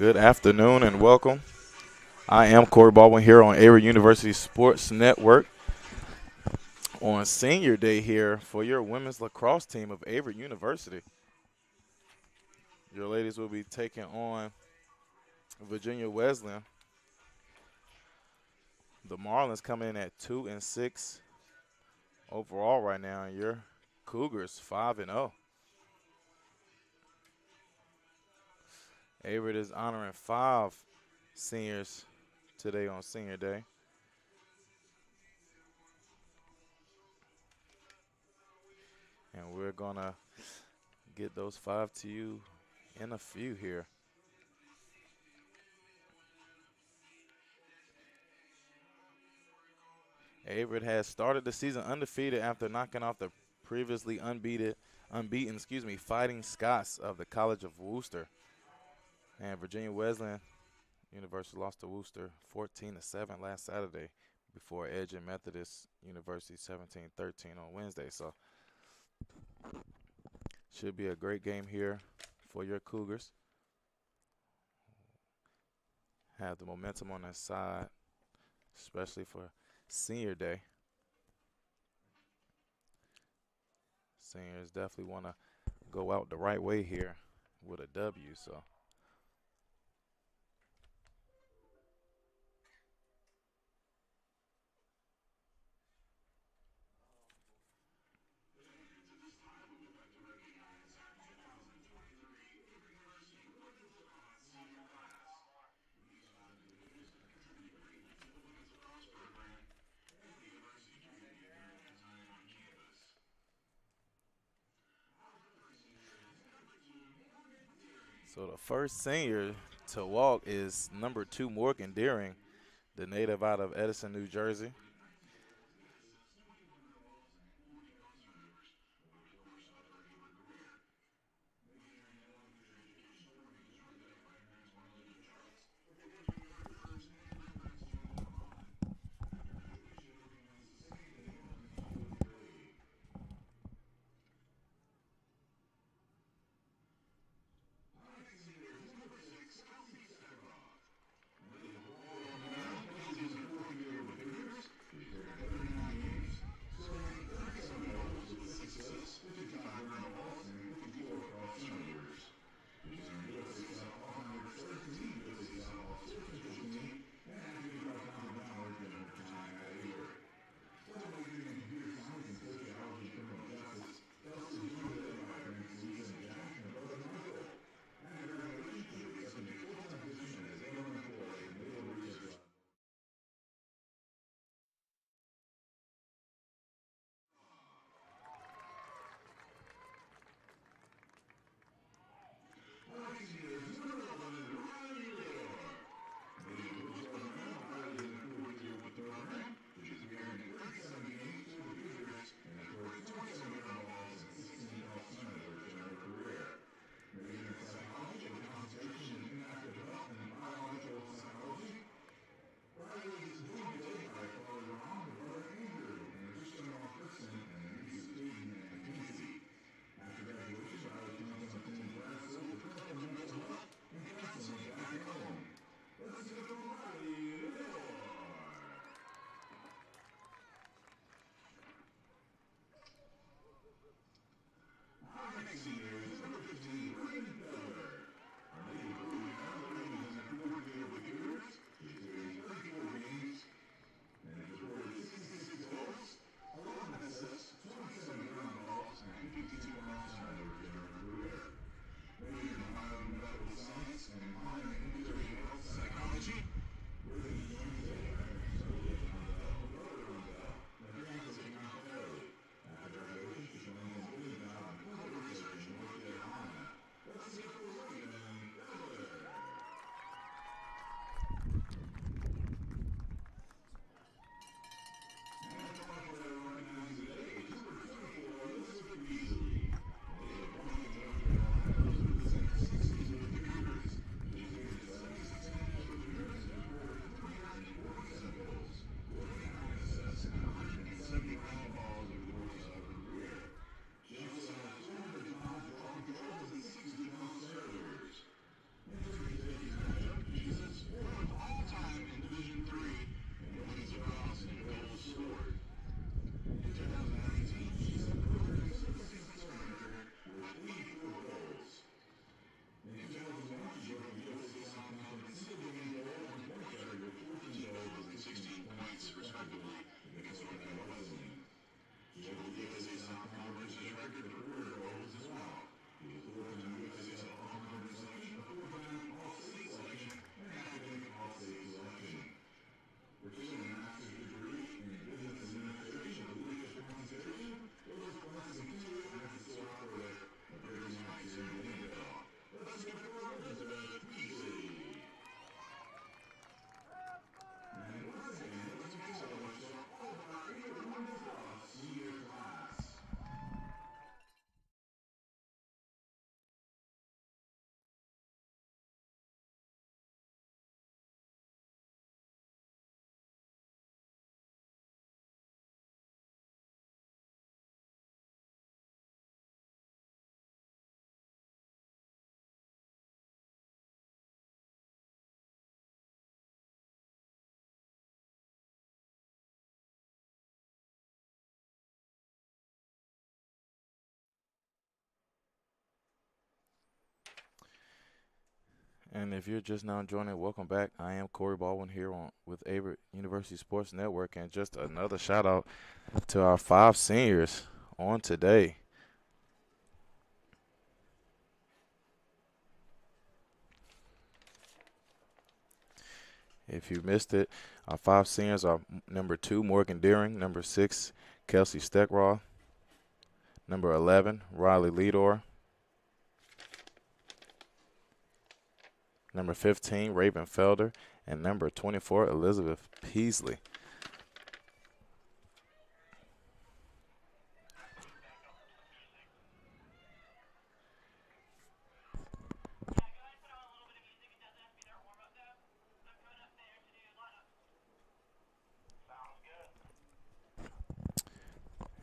Good afternoon and welcome. I am Corey Baldwin here on Averett University Sports Network on Senior Day here for your women's lacrosse team of Averett University. Your ladies will be taking on Virginia Wesleyan. The Marlins come in at 2-6 overall right now, and your Cougars 5-0. Averett is honoring 5 seniors today on Senior Day. And we're going to get those 5 to you in a few here. Averett has started the season undefeated after knocking off the previously unbeaten Fighting Scots of the College of Worcester. And Virginia Wesleyan University lost to Worcester 14-7 last Saturday before edging Methodist University 17-13 on Wednesday. So should be a great game here for your Cougars. Have the momentum on their side, especially for Senior Day. Seniors definitely want to go out the right way here with a W. So the first senior to walk is number 2, Morgan Deering, the native out of Edison, New Jersey. And if you're just now joining, welcome back. I am Corey Baldwin here with Averett University Sports Network, and just another shout out to our 5 seniors on today. If you missed it, our 5 seniors are number 2, Morgan Deering, number 6, Kelsey Steckraw, number 11, Riley Leador, number 15, Raven Felder, and number 24, Elizabeth Peasley.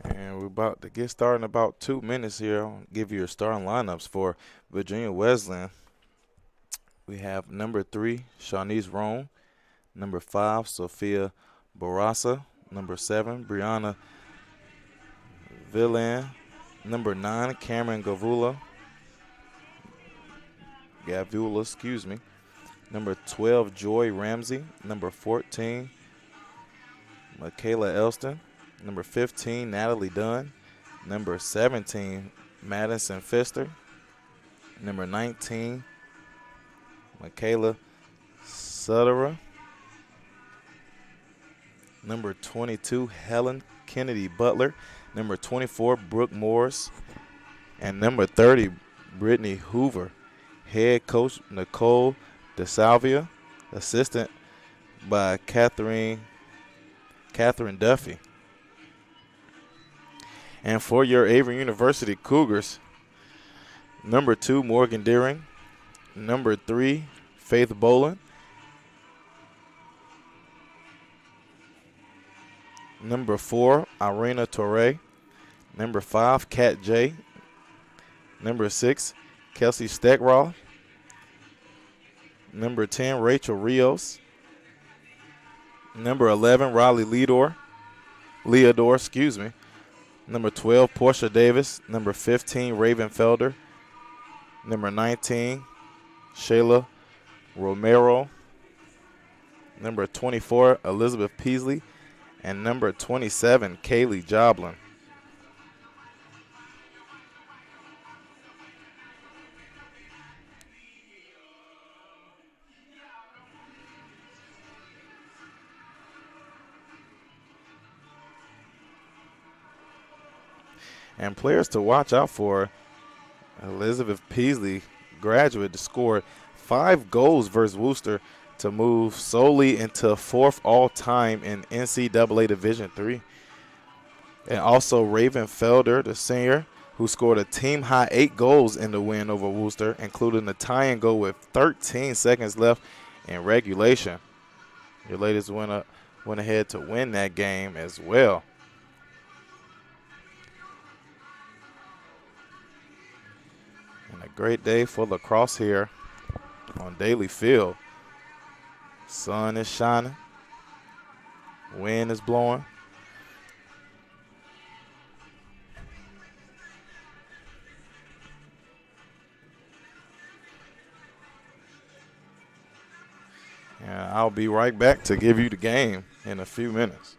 And we're about to get started in about 2 minutes here. I'll give you your starting lineups for Virginia Wesleyan. We have number 3, Shawnice Roan. Number 5, Sophia Barasa. Number 7, Brianna Villan. Number 9, Cameron Gavula. Number 12, Joy Ramsey. Number 14, Michaela Elston. Number 15, Natalie Dunn. Number 17, Madison Pfister. Number 19, Michaela Sutterer. Number 22, Helen Kennedy Butler. Number 24, Brooke Morris. And number 30, Brittany Hoover. Head coach Nicole DeSalvia. Assistant by Catherine Duffy. And for your Avery University Cougars, number 2, Morgan Deering. Number 3, Faith Boland. Number 4, Irina Torre. Number 5, Kat J. Number 6, Kelsey Steckraw. Number 10, Rachel Rios. Number 11, Riley Leador. Number 12, Portia Davis. Number 15, Raven Felder. Number 19, Shayla Romero. Number 24, Elizabeth Peasley. And number 27, Kaylee Joblin. And players to watch out for: Elizabeth Peasley, graduate, to score 5 goals versus Worcester to move solely into 4th all-time in NCAA Division III. And also Raven Felder, the senior, who scored a team-high 8 goals in the win over Worcester, including the tying goal with 13 seconds left in regulation. Your ladies went ahead to win that game as well. And a great day for lacrosse here on Daly Field. Sun is shining. Wind is blowing. And I'll be right back to give you the game in a few minutes.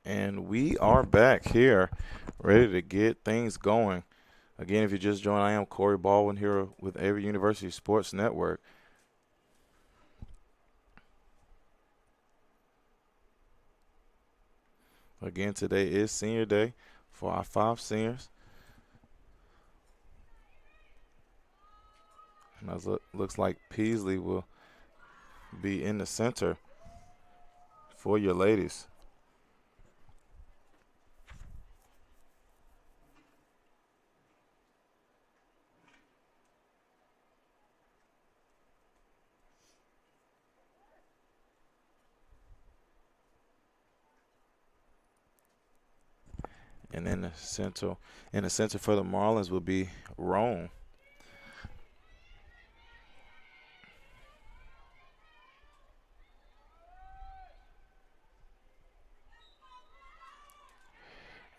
And we are back here, ready to get things going. Again, if you just joined, I am Corey Baldwin here with Averett University Sports Network. Again, today is senior day for our 5 seniors. And it looks like Peasley will be in the center for your ladies. And in the center for the Marlins will be Rome.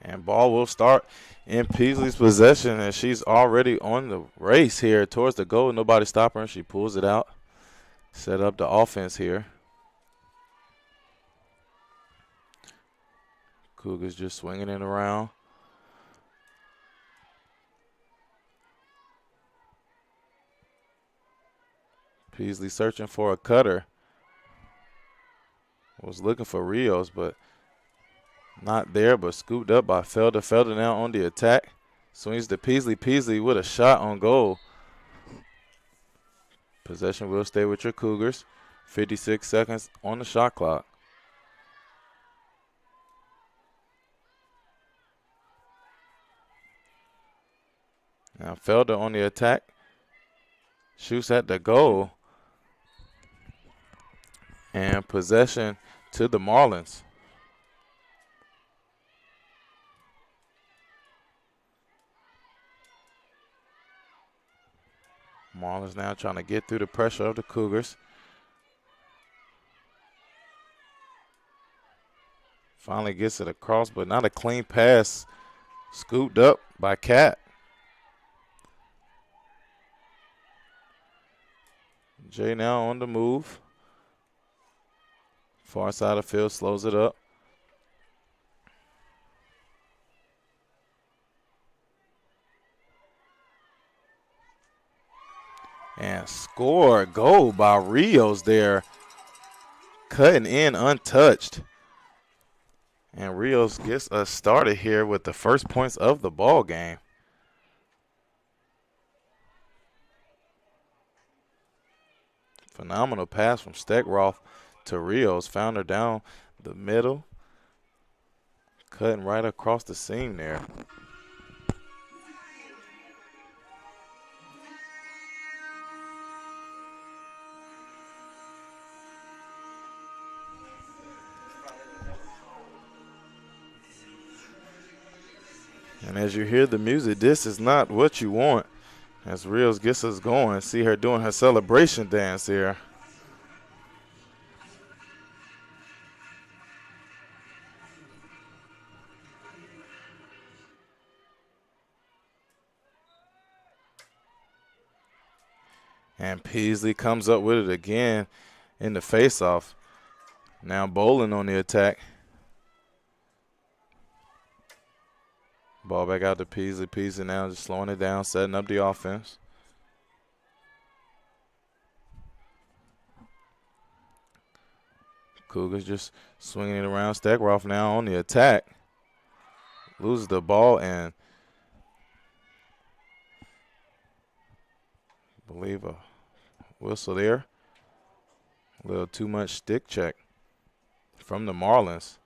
And ball will start in Peasley's possession, and she's already on the race here towards the goal. Nobody stopping her. She pulls it out, set up the offense here. Cougars just swinging it around. Peasley searching for a cutter. Was looking for Rios, but not there, but scooped up by Felder. Felder now on the attack. Swings to Peasley. Peasley with a shot on goal. Possession will stay with your Cougars. 56 seconds on the shot clock. Now Felder on the attack. Shoots at the goal. And possession to the Marlins. Marlins now trying to get through the pressure of the Cougars. Finally gets it across, but not a clean pass. Scooped up by Cat. Jay now on the move. Far side of the field, slows it up. And score, goal by Rios there. Cutting in untouched. And Rios gets us started here with the first points of the ball game. Phenomenal pass from Steckroth to Rios. Found her down the middle. Cutting right across the seam there. And as you hear the music, this is not what you want. As Rios gets us going, see her doing her celebration dance here. And Peasley comes up with it again in the faceoff. Now Bolin on the attack. Ball back out to Peasley. Peasley now just slowing it down, setting up the offense. Cougars just swinging it around. Steckroth now on the attack. Loses the ball and I believe a whistle there. A little too much stick check from the Marlins.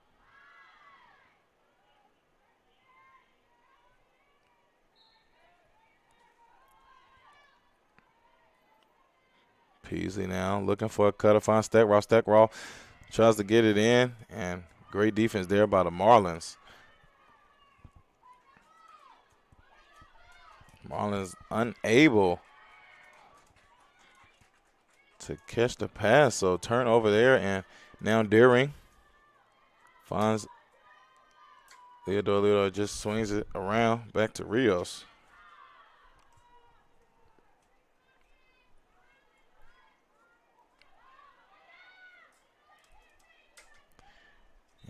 Peasley now looking for a cutter, finds Steckroth. Steckroth tries to get it in, and great defense there by the Marlins. Marlins unable to catch the pass, so turnover there, and now Deering finds Leodore. Leodore just swings it around back to Rios.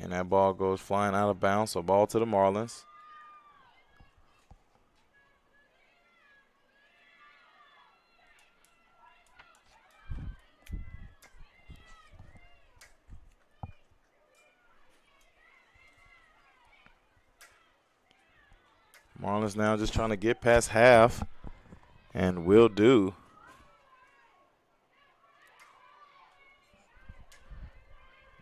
And that ball goes flying out of bounds, so ball to the Marlins. Marlins now just trying to get past half, and will do.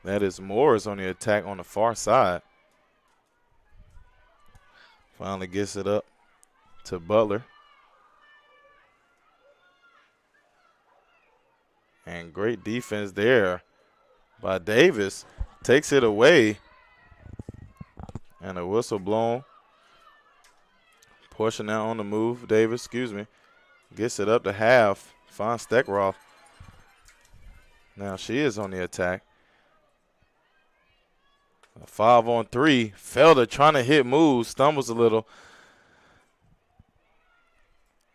That is Morris on the attack on the far side. Finally gets it up to Butler. And great defense there by Davis. Takes it away. And a whistle blown. Portia now on the move. Davis, excuse me. Gets it up to half. Finds Steckroth. Now she is on the attack. A 5-on-3. Felder trying to hit moves. Stumbles a little.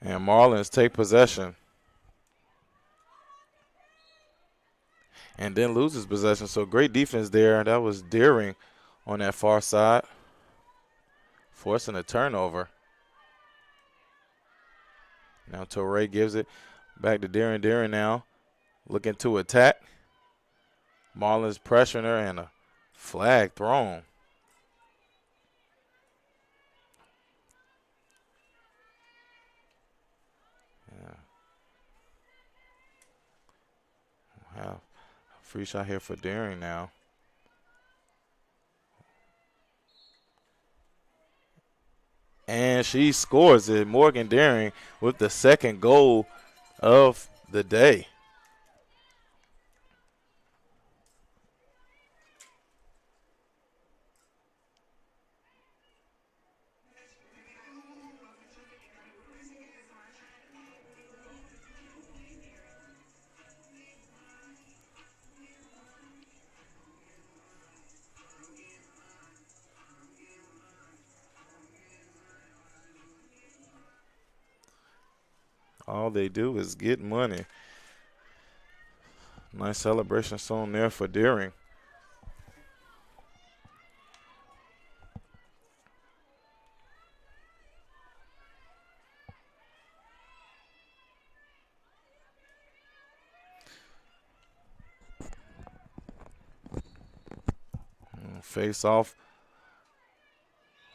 And Marlins take possession. And then loses possession. So great defense there. That was Deering on that far side. Forcing a turnover. Now Torrey gives it back to Deering. Deering now looking to attack. Marlins pressuring her and a flag thrown. Yeah. Wow. Free shot here for Deering now. And she scores it. Morgan Deering with the second goal of the day. All they do is get money. Nice celebration song there for Deering. Face off.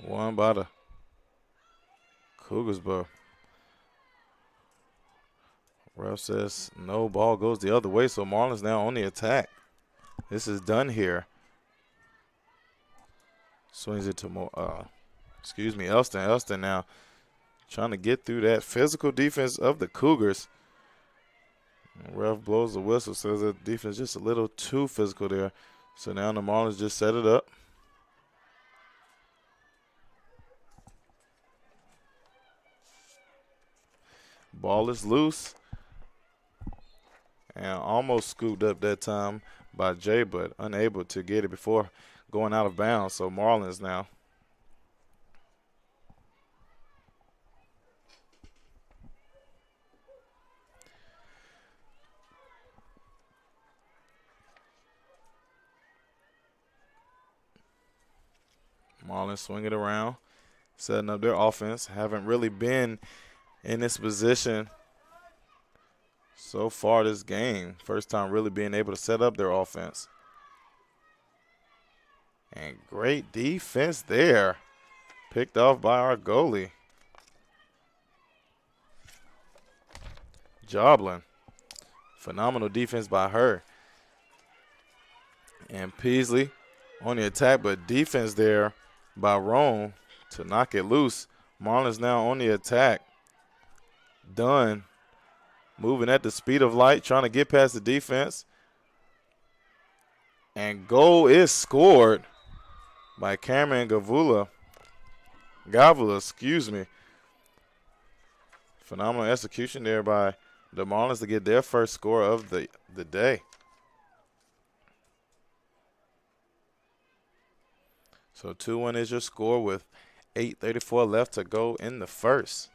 Won by the Cougars, but ref says no, ball goes the other way, so Marlins now on the attack. This is done here. Swings it to Elston. Elston now trying to get through that physical defense of the Cougars. Ref blows the whistle, says that defense just a little too physical there. So now the Marlins just set it up. Ball is loose. And almost scooped up that time by Jay, but unable to get it before going out of bounds. So Marlins now. Marlins swing it around, setting up their offense. Haven't really been in this position so far this game. First time really being able to set up their offense. And great defense there. Picked off by our goalie. Joblin. Phenomenal defense by her. And Peasley on the attack, but defense there by Rome to knock it loose. Marlins now on the attack. Dunn moving at the speed of light, trying to get past the defense. And goal is scored by Cameron Gavula. Phenomenal execution there by the Marlins to get their first score of the day. So 2-1 is your score with 8:34 left to go in the first.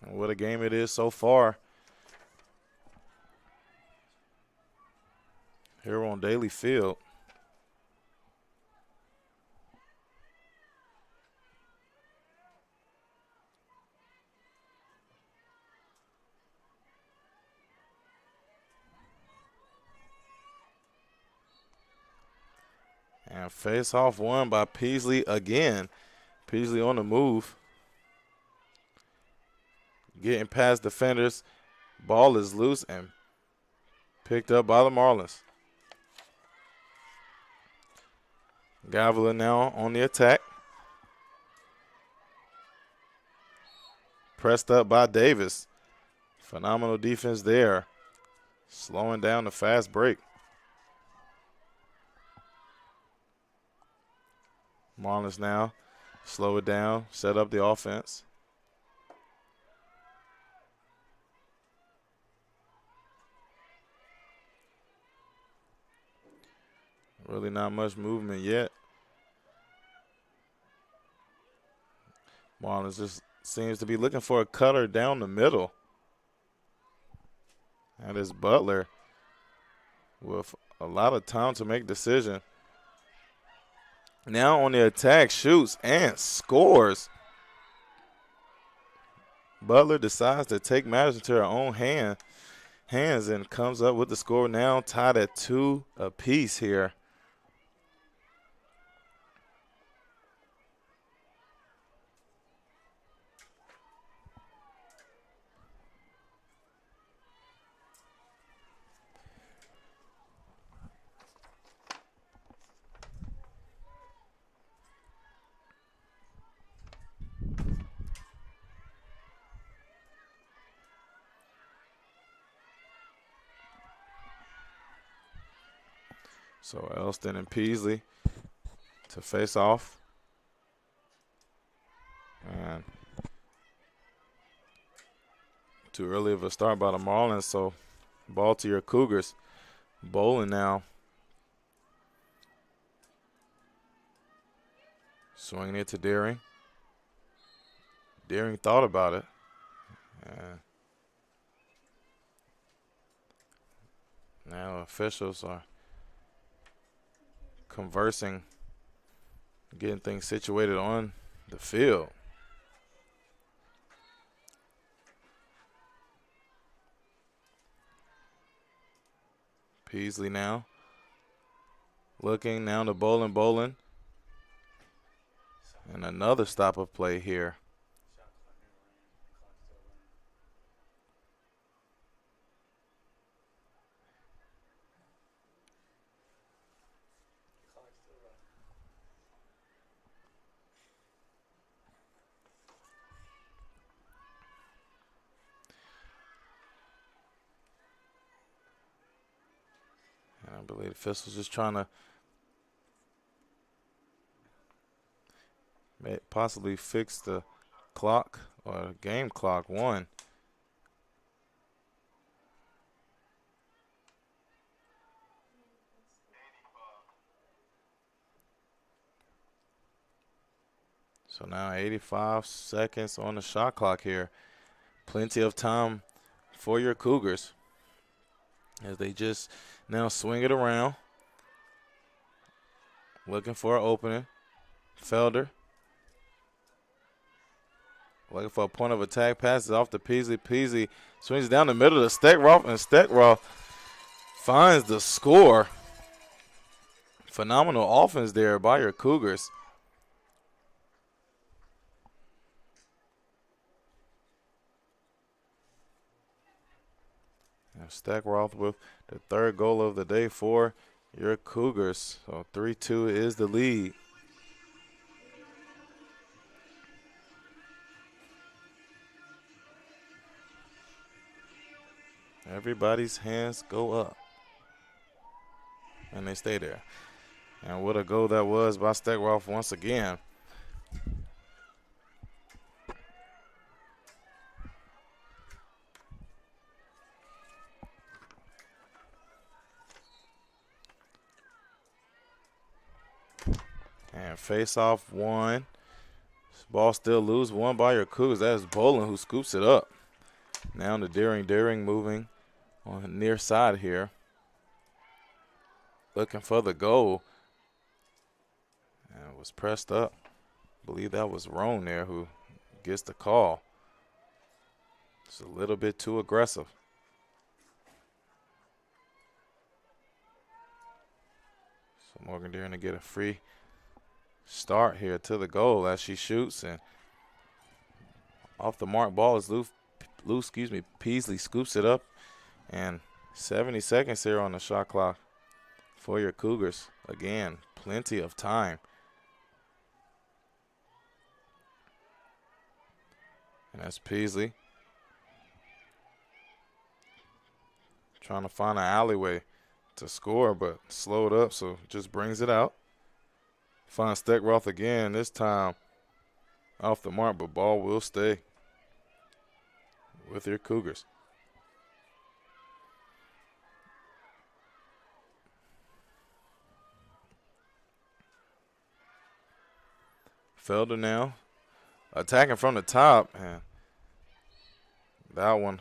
And what a game it is so far. here on Daly Field. And face-off won by Peasley again. Peasley on the move. Getting past defenders. Ball is loose and picked up by the Marlins. Gavila now on the attack. Pressed up by Davis. Phenomenal defense there. Slowing down the fast break. Marlins now slow it down, set up the offense. Really not much movement yet. Marlins just seems to be looking for a cutter down the middle. That is Butler with a lot of time to make decision. Now on the attack, shoots and scores. Butler decides to take matters into her own hands and comes up with the score now, tied at 2 apiece here. So Elston and Peasley to face off. And too early of a start by the Marlins, so ball to your Cougars. Bowling now. Swinging it to Deering. Deering thought about it. And now officials are conversing, getting things situated on the field. Peasley now looking now to Bowling. And another stop of play here. I believe the official's just trying to possibly fix the clock or game clock. One. So now 85 seconds on the shot clock here. Plenty of time for your Cougars as they just now swing it around. Looking for an opening. Felder. Looking for a point of attack. Passes off to Peasley. Peasley swings down the middle to Steckroth, and Steckroth finds the score. Phenomenal offense there by your Cougars. And Steckroth with the third goal of the day for your Cougars. So 3-2 is the lead. Everybody's hands go up. And they stay there. And what a goal that was by Steckroth once again. And face-off one. Ball still loose. One by your Cougars. That is Bolin who scoops it up. Now to Deering. Deering moving on the near side here. looking for the goal. And it was pressed up. I believe that was Roan there who gets the call. It's a little bit too aggressive. So Morgan Deering to get a free start here to the goal as she shoots, and off the mark ball is loose. Peasley scoops it up, and 70 seconds here on the shot clock for your Cougars. Again, plenty of time. And that's Peasley trying to find an alleyway to score, but slowed up, so just brings it out. Finds Steckroth again, this time off the mark, but ball will stay with your Cougars. Felder now attacking from the top, and that one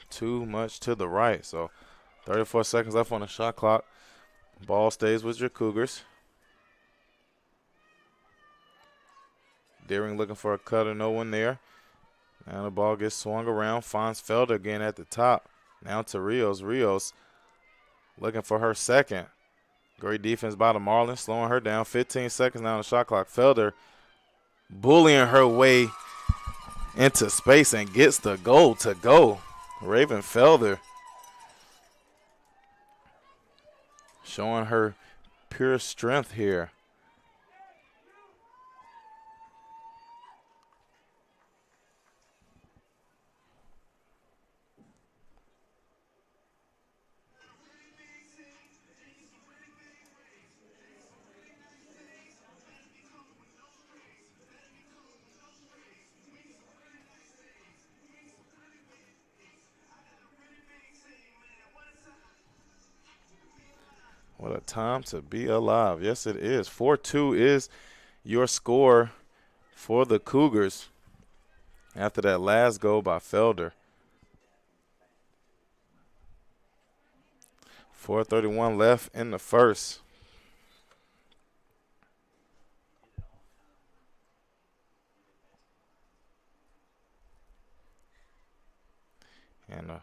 too much to the right. So 34 seconds left on the shot clock. Ball stays with your Cougars. Deering looking for a cutter, no one there. Now the ball gets swung around, finds Felder again at the top. Now to Rios. Rios looking for her second. Great defense by the Marlins, slowing her down. 15 seconds now on the shot clock. Felder bullying her way into space and gets the goal to go. Raven Felder showing her pure strength here. What a time to be alive. Yes, it is. 4-2 is your score for the Cougars after that last goal by Felder. 4:31 left in the first. And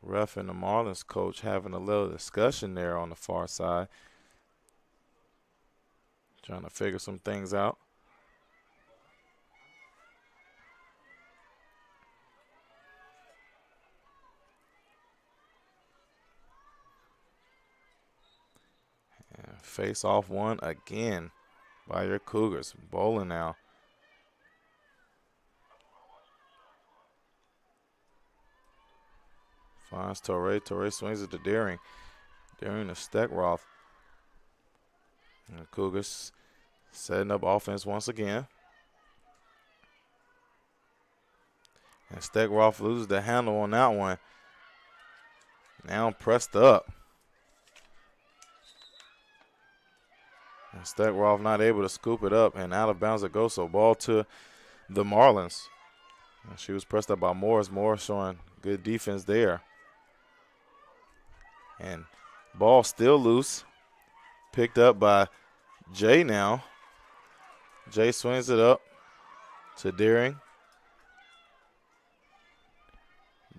ref and the Marlins coach having a little discussion there on the far side, trying to figure some things out. And face off one again by your Cougars. Bowling now. Finds Torrey. Torrey swings it to Deering. Deering to Steckroth. And the Cougars setting up offense once again. And Steckroth loses the handle on that one. Now pressed up. And Steckroth not able to scoop it up, and out of bounds it goes. So ball to the Marlins. And she was pressed up by Morris. Morris showing good defense there. And ball still loose. Picked up by Jay now. Jay swings it up to Deering.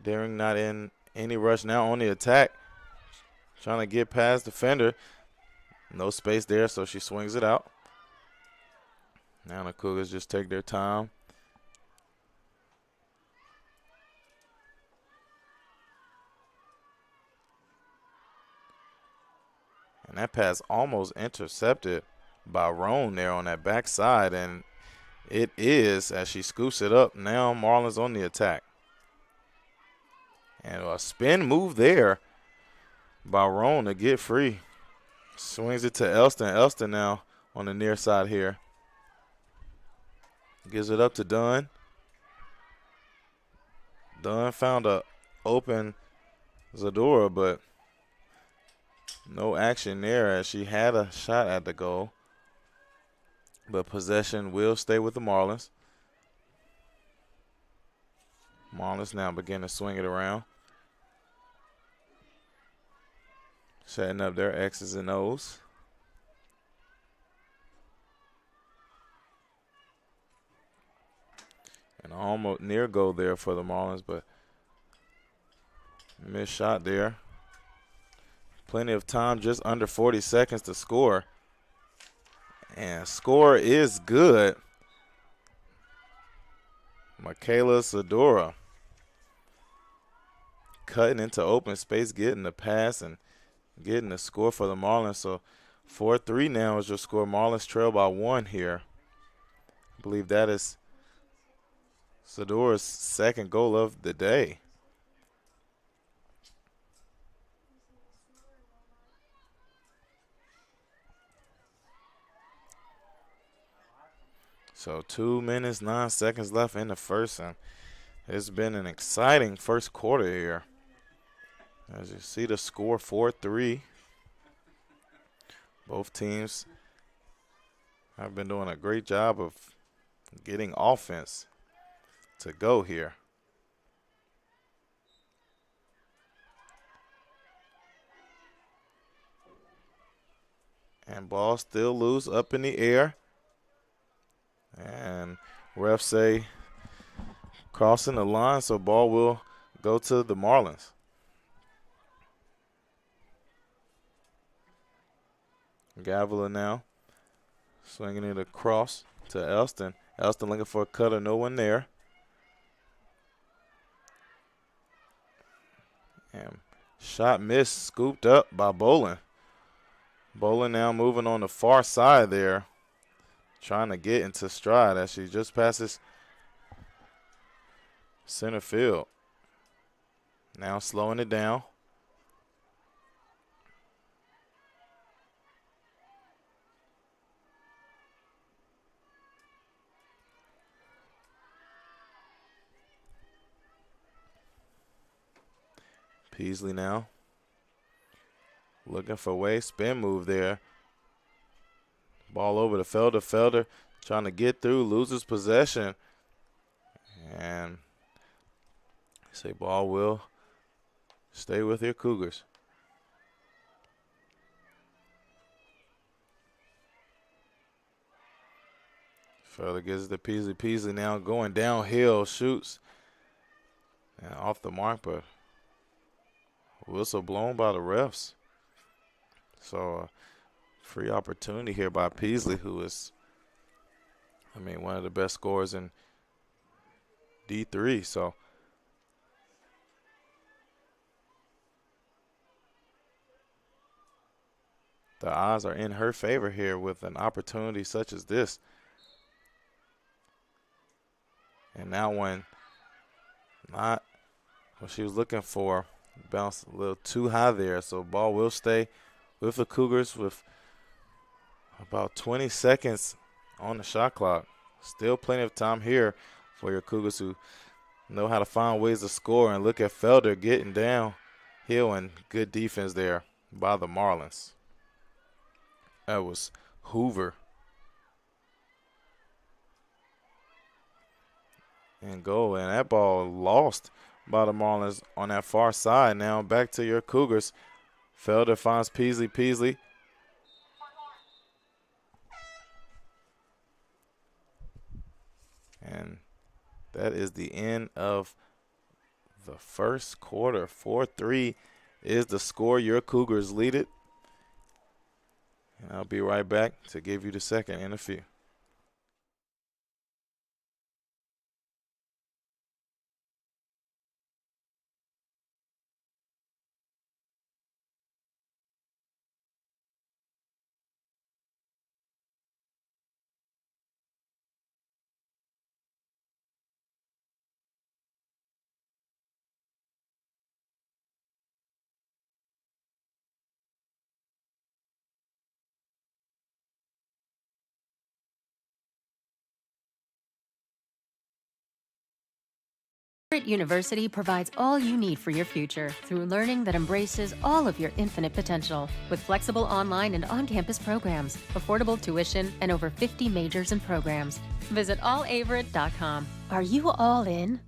Deering not in any rush now on the attack. Trying to get past defender. No space there, so she swings it out. Now the Cougars just take their time. And that pass almost intercepted by Roan there on that backside, and it is as she scoops it up. Now Marlins on the attack. And a spin move there by Roan to get free. Swings it to Elston. Elston now on the near side here. Gives it up to Dunn. Dunn found a open Zadora, but no action there as she had a shot at the goal. But possession will stay with the Marlins. Marlins now begin to swing it around. setting up their X's and O's. And almost near goal there for the Marlins, but missed shot there. Plenty of time, just under 40 seconds to score. And score is good. Michaela Sadora cutting into open space, getting the pass and getting the score for the Marlins. So 4-3 now is your score. Marlins trail by 1 here. I believe that is Sadora's second goal of the day. So 2 minutes, 9 seconds left in the first, and it's been an exciting first quarter here. As you see the score, 4-3. Both teams have been doing a great job of getting offense to go here. And ball still loose up in the air. And refs say crossing the line, so ball will go to the Marlins. Gavila now swinging it across to Elston. Elston looking for a cutter, no one there. And shot missed, scooped up by Bolin. Bolin now moving on the far side there, trying to get into stride as she just passes center field. Now slowing it down. Peasley now looking for way, spin move there. Ball over to Felder. Felder trying to get through, loses possession. And say ball will stay with your Cougars. Felder gets it to Peasley. Peasley now going downhill, shoots. And off the mark, but whistle blown by the refs. So free opportunity here by Peasley, who is, one of the best scorers in D3. So the odds are in her favor here with an opportunity such as this. And now one not what she was looking for. Bounced a little too high there, so ball will stay with the Cougars with about 20 seconds on the shot clock. Still plenty of time here for your Cougars who know how to find ways to score. And look at Felder getting downhill, and good defense there by the Marlins. That was Hoover. And goal, and that ball lost by the Marlins on that far side. Now back to your Cougars. Felder finds Peasley. Peasley. And that is the end of the first quarter. 4-3 is the score. Your Cougars lead it. And I'll be right back to give you the second in a few. Averett University provides all you need for your future through learning that embraces all of your infinite potential. With flexible online and on-campus programs, affordable tuition, and over 50 majors and programs. Visit allaverett.com. Are you all in?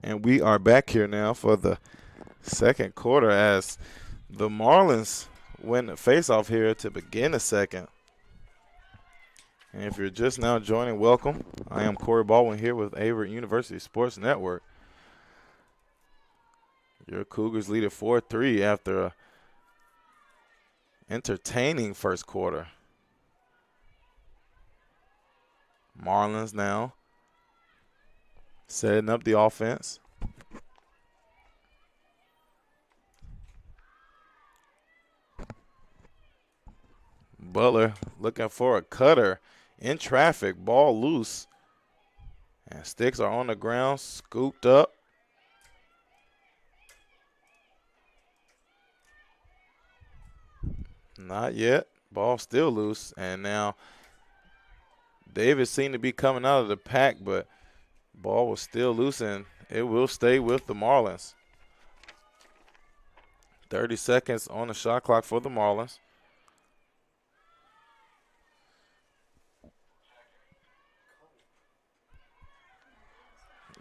And we are back here now for the second quarter as the Marlins win the faceoff here to begin the second. And if you're just now joining, welcome. I am Corey Baldwin here with Averett University Sports Network. Your Cougars lead at 4-3 after a entertaining first quarter. Marlins now setting up the offense. Butler looking for a cutter in traffic, ball loose. And sticks are on the ground, scooped up. Not yet. Ball still loose. And now Davis seemed to be coming out of the pack, but ball was still loose, and it will stay with the Marlins. 30 seconds on the shot clock for the Marlins.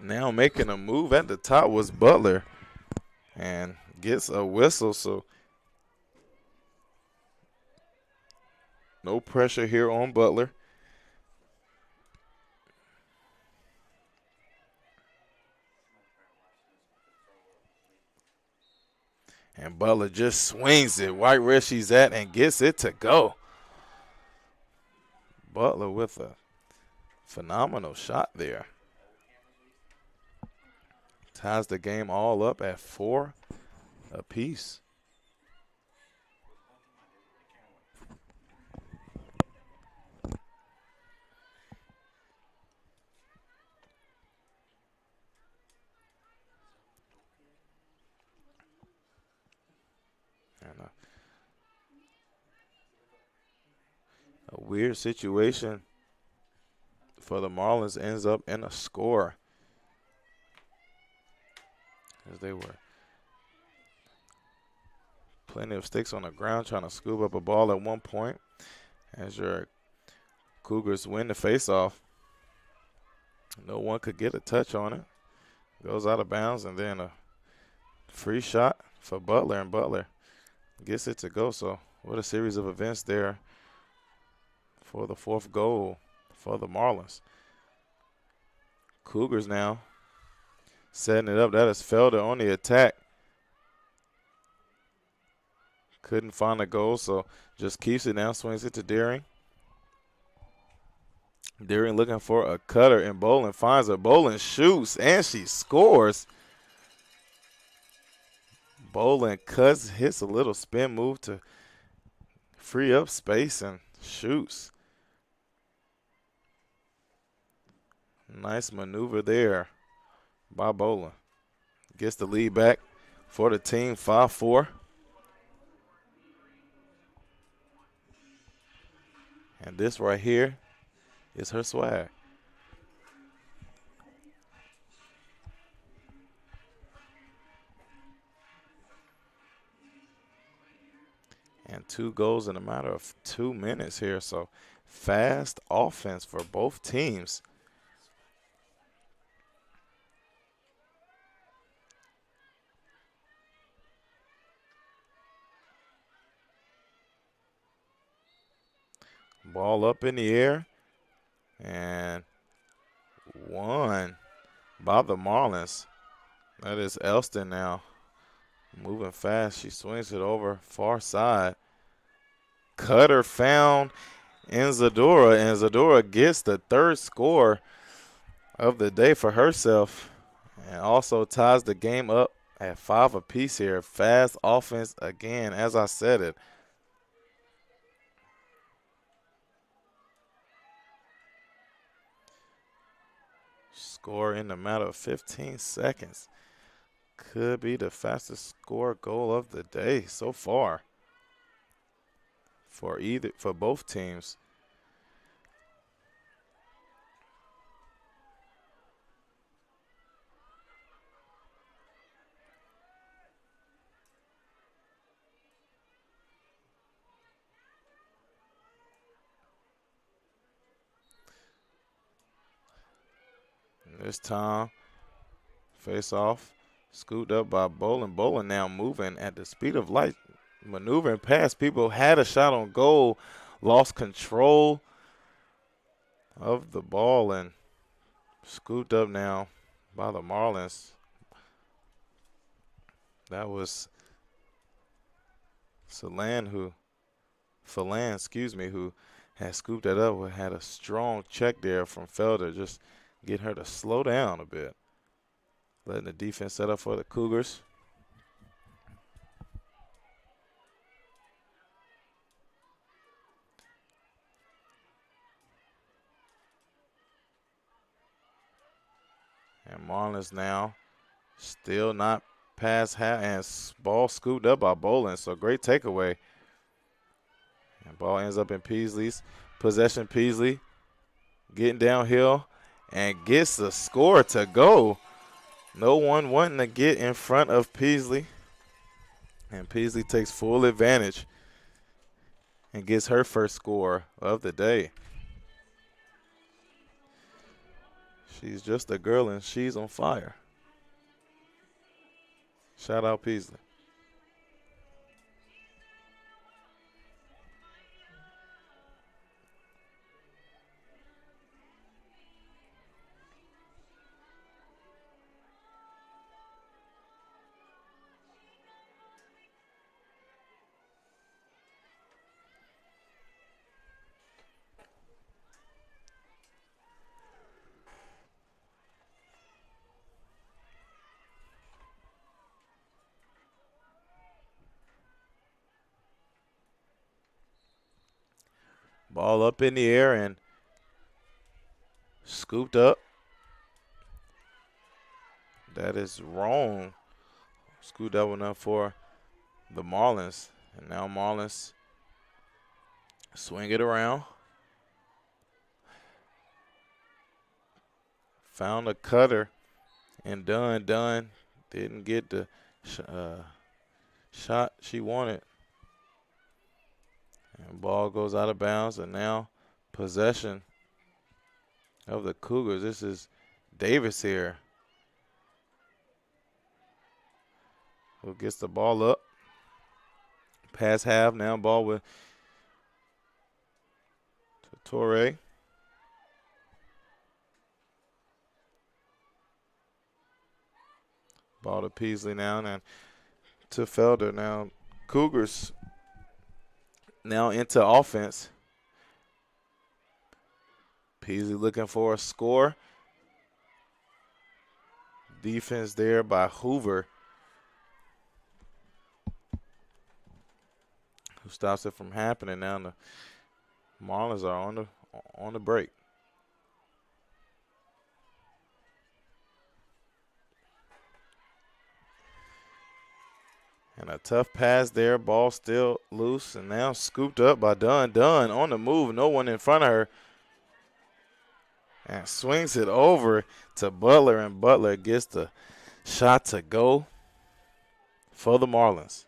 Now making a move at the top was Butler and gets a whistle, so no pressure here on Butler. And Butler just swings it right where she's at and gets it to go. Butler with a phenomenal shot there. Ties the game all up at 4 apiece. And a weird situation for the Marlins ends up in a score. As they were plenty of sticks on the ground trying to scoop up a ball at one point. As your Cougars win the faceoff, no one could get a touch on it. Goes out of bounds, and then a free shot for Butler, and Butler gets it to go. So what a series of events there for the fourth goal for the Marlins. Cougars now setting it up. That is Felder on the attack. Couldn't find a goal, so just keeps it now, swings it to Deering. Deering looking for a cutter, and Bolin finds her. Bolin shoots, and she scores. Bolin cuts, hits a little spin move to free up space and shoots. Nice maneuver there by Bolin. Gets the lead back for the team, 5-4. And this right here is her swag. And 2 goals in a matter of 2 minutes here. So fast offense for both teams. Ball up in the air. And won by the Marlins. That is Elston now. Moving fast. She swings it over far side. Cutter found in Zadora, and Zadora gets the 3rd score of the day for herself and also ties the game up at 5 apiece here. Fast offense again, as I said it. Score in a matter of 15 seconds. Could be the fastest score goal of the day so far for both teams. And this time Face off. Scooped up by Bolin. Bolin now moving at the speed of light. Maneuvering past people. Had a shot on goal. Lost control of the ball and scooped up now by the Marlins. That was Falan, who had scooped that up. Had a strong check there from Felder, just getting her to slow down a bit. Letting the defense set up for the Cougars. And Marlins now still not past half, and ball scooped up by Bolin. So great takeaway. And ball ends up in Peasley's possession. Peasley getting downhill and gets the score to go. No one wanting to get in front of Peasley. And Peasley takes full advantage and gets her first score of the day. She's just a girl and she's on fire. Shout out Peasley. Ball up in the air and scooped up. That is wrong. Scooped that one up for the Marlins. And now Marlins swing it around. Found a cutter and Dunn didn't get the shot she wanted. And ball goes out of bounds, and now possession of the Cougars. This is Davis here, who gets the ball up. Past half, now ball with Torre. Ball to Peasley now, and to Felder. Now Cougars now into offense. Peasley looking for a score. Defense there by Hoover, who stops it from happening. Now the Marlins are on the break. And a tough pass there. Ball still loose and now scooped up by Dunn. Dunn on the move. No one in front of her. And swings it over to Butler. And Butler gets the shot to go for the Marlins.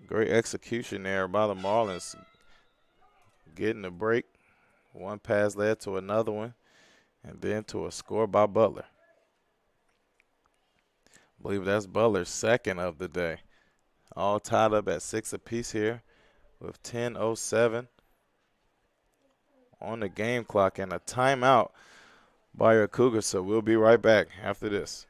Great execution there by the Marlins. Getting the break. One pass led to another one. And then to a score by Butler. I believe that's Butler's second of the day. All tied up at 6 apiece here with 10:07 on the game clock and a timeout by your Cougars. So we'll be right back after this.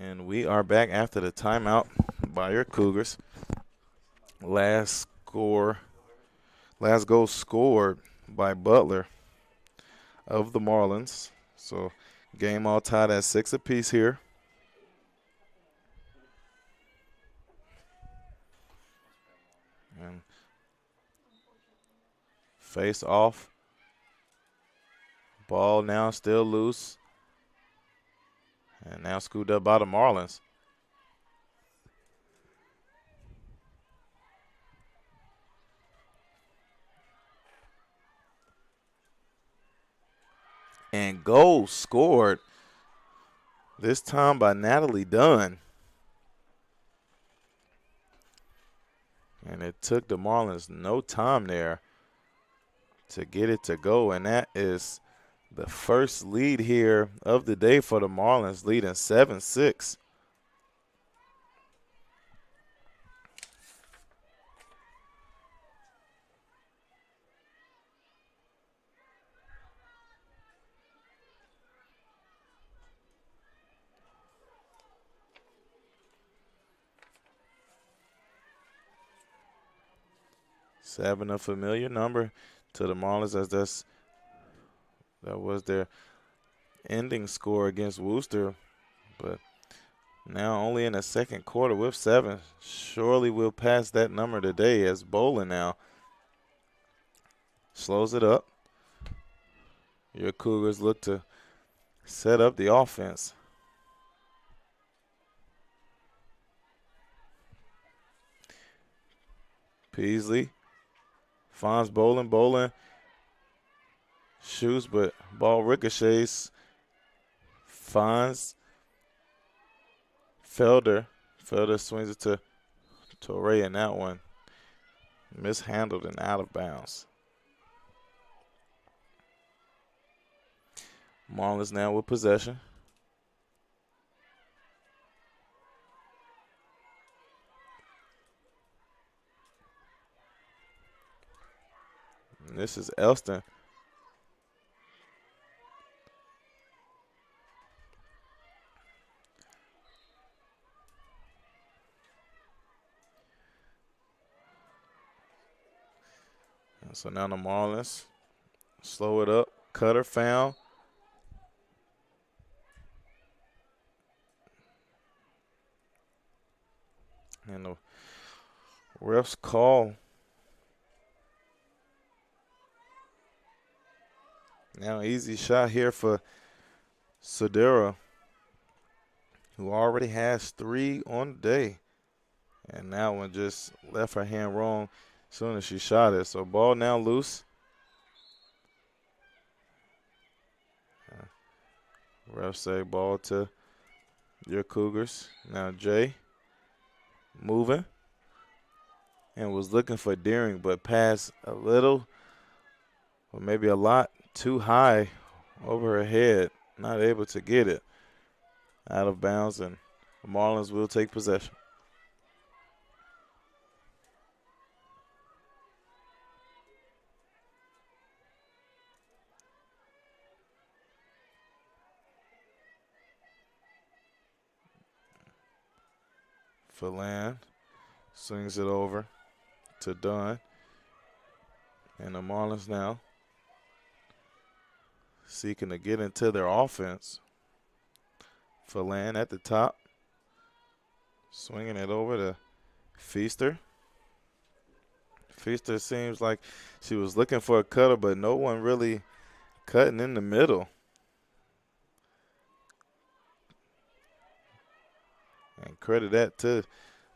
And we are back after the timeout by your Cougars. Last goal scored by Butler of the Marlins. So game all tied at 6 apiece here. And face off. Ball now still loose. And now scooped up by the Marlins. And goal scored, this time by Natalie Dunn. And it took the Marlins no time there to get it to go. And that is the first lead here of the day for the Marlins, leading 7-6. Seven, a familiar number to the Marlins, as that was their ending score against Worcester. But now only in the second quarter with 7. Surely we'll pass that number today, as Bolin now slows it up. Your Cougars look to set up the offense. Peasley finds Bolin. Bolin shoots, but ball ricochets. Finds Felder. Felder swings it to Torre, and that one mishandled and out of bounds. Marlins now with possession. And this is Elston. And so now the Marlins slow it up. Cutter found. And the ref's call. Now easy shot here for Sedera, who already has 3 on the day. And that one just left her hand wrong as soon as she shot it. So ball now loose. Ref say ball to your Cougars. Now Jay moving and was looking for Deering, but passed a little or maybe a lot too high over her head, not able to get it out of bounds, and the Marlins will take possession. Phelan swings it over to Dunn, and the Marlins now seeking to get into their offense. Phelan at the top, swinging it over to Feaster. Feaster seems like she was looking for a cutter, but no one really cutting in the middle. And credit that to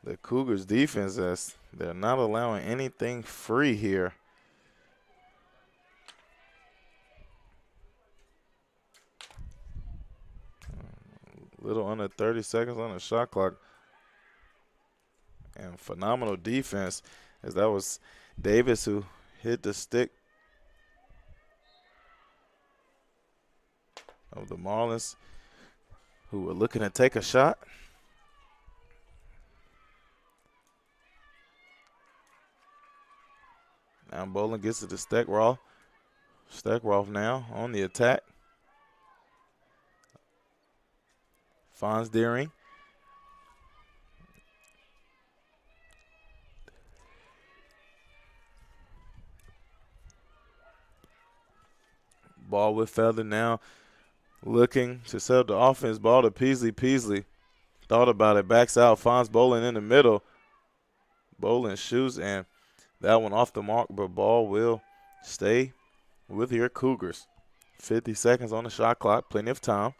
the Cougars defense, as they're not allowing anything free here. Little under 30 seconds on the shot clock. And phenomenal defense, as that was Davis who hit the stick of the Marlins, who were looking to take a shot. Now Bolin gets it to Steckroth. Steckroth now on the attack. Finds Deering. Ball with Felder now. Looking to set up the offense. Ball to Peasley. Peasley thought about it. Backs out. Finds Bolin in the middle. Bolin shoots, and that one off the mark, but ball will stay with your Cougars. 50 seconds on the shot clock. Plenty of time.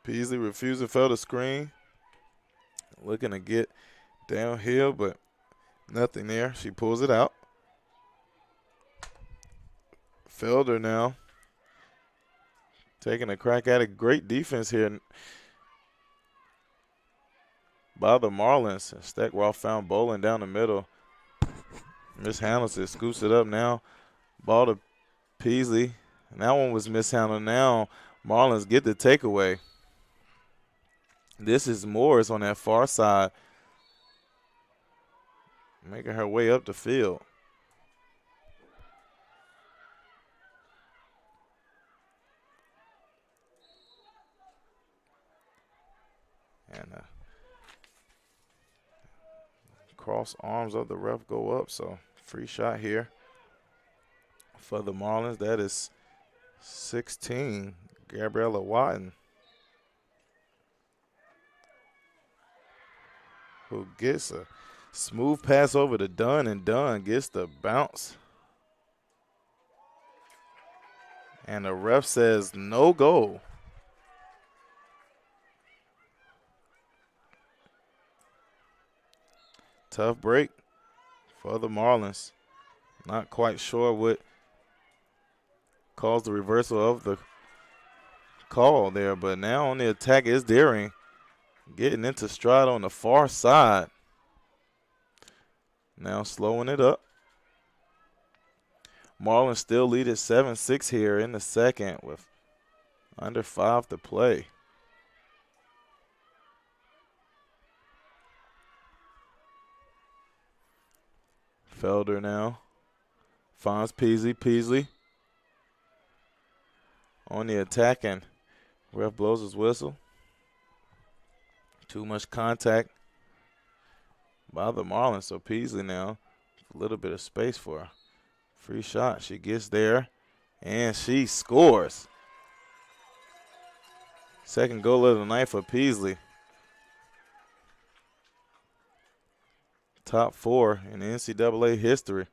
Peasley refusing Felder screen. Looking to get downhill, but nothing there. She pulls it out. Felder now taking a crack at it. Great defense here by the Marlins. Steckroth found Bolin down the middle. Mishandles it, scoops it up now. Ball to Peasley. And that one was mishandled. Now Marlins get the takeaway. This is Morris on that far side, making her way up the field. And cross arms of the ref go up, so free shot here for the Marlins. That is 16, Gabriella Watton, who gets a smooth pass over to Dunn, and Dunn gets the bounce. And the ref says no goal. Tough break for the Marlins. Not quite sure what caused the reversal of the call there, but now on the attack is Deering, getting into stride on the far side. Now slowing it up. Marlins still lead at 7-6 here in the second with under 5 to play. Felder now finds Peasley. Peasley on the attack, and ref blows his whistle. Too much contact by the Marlins, so Peasley now a little bit of space for a free shot. She gets there, and she scores. Second goal of the night for Peasley. Top 4 in NCAA history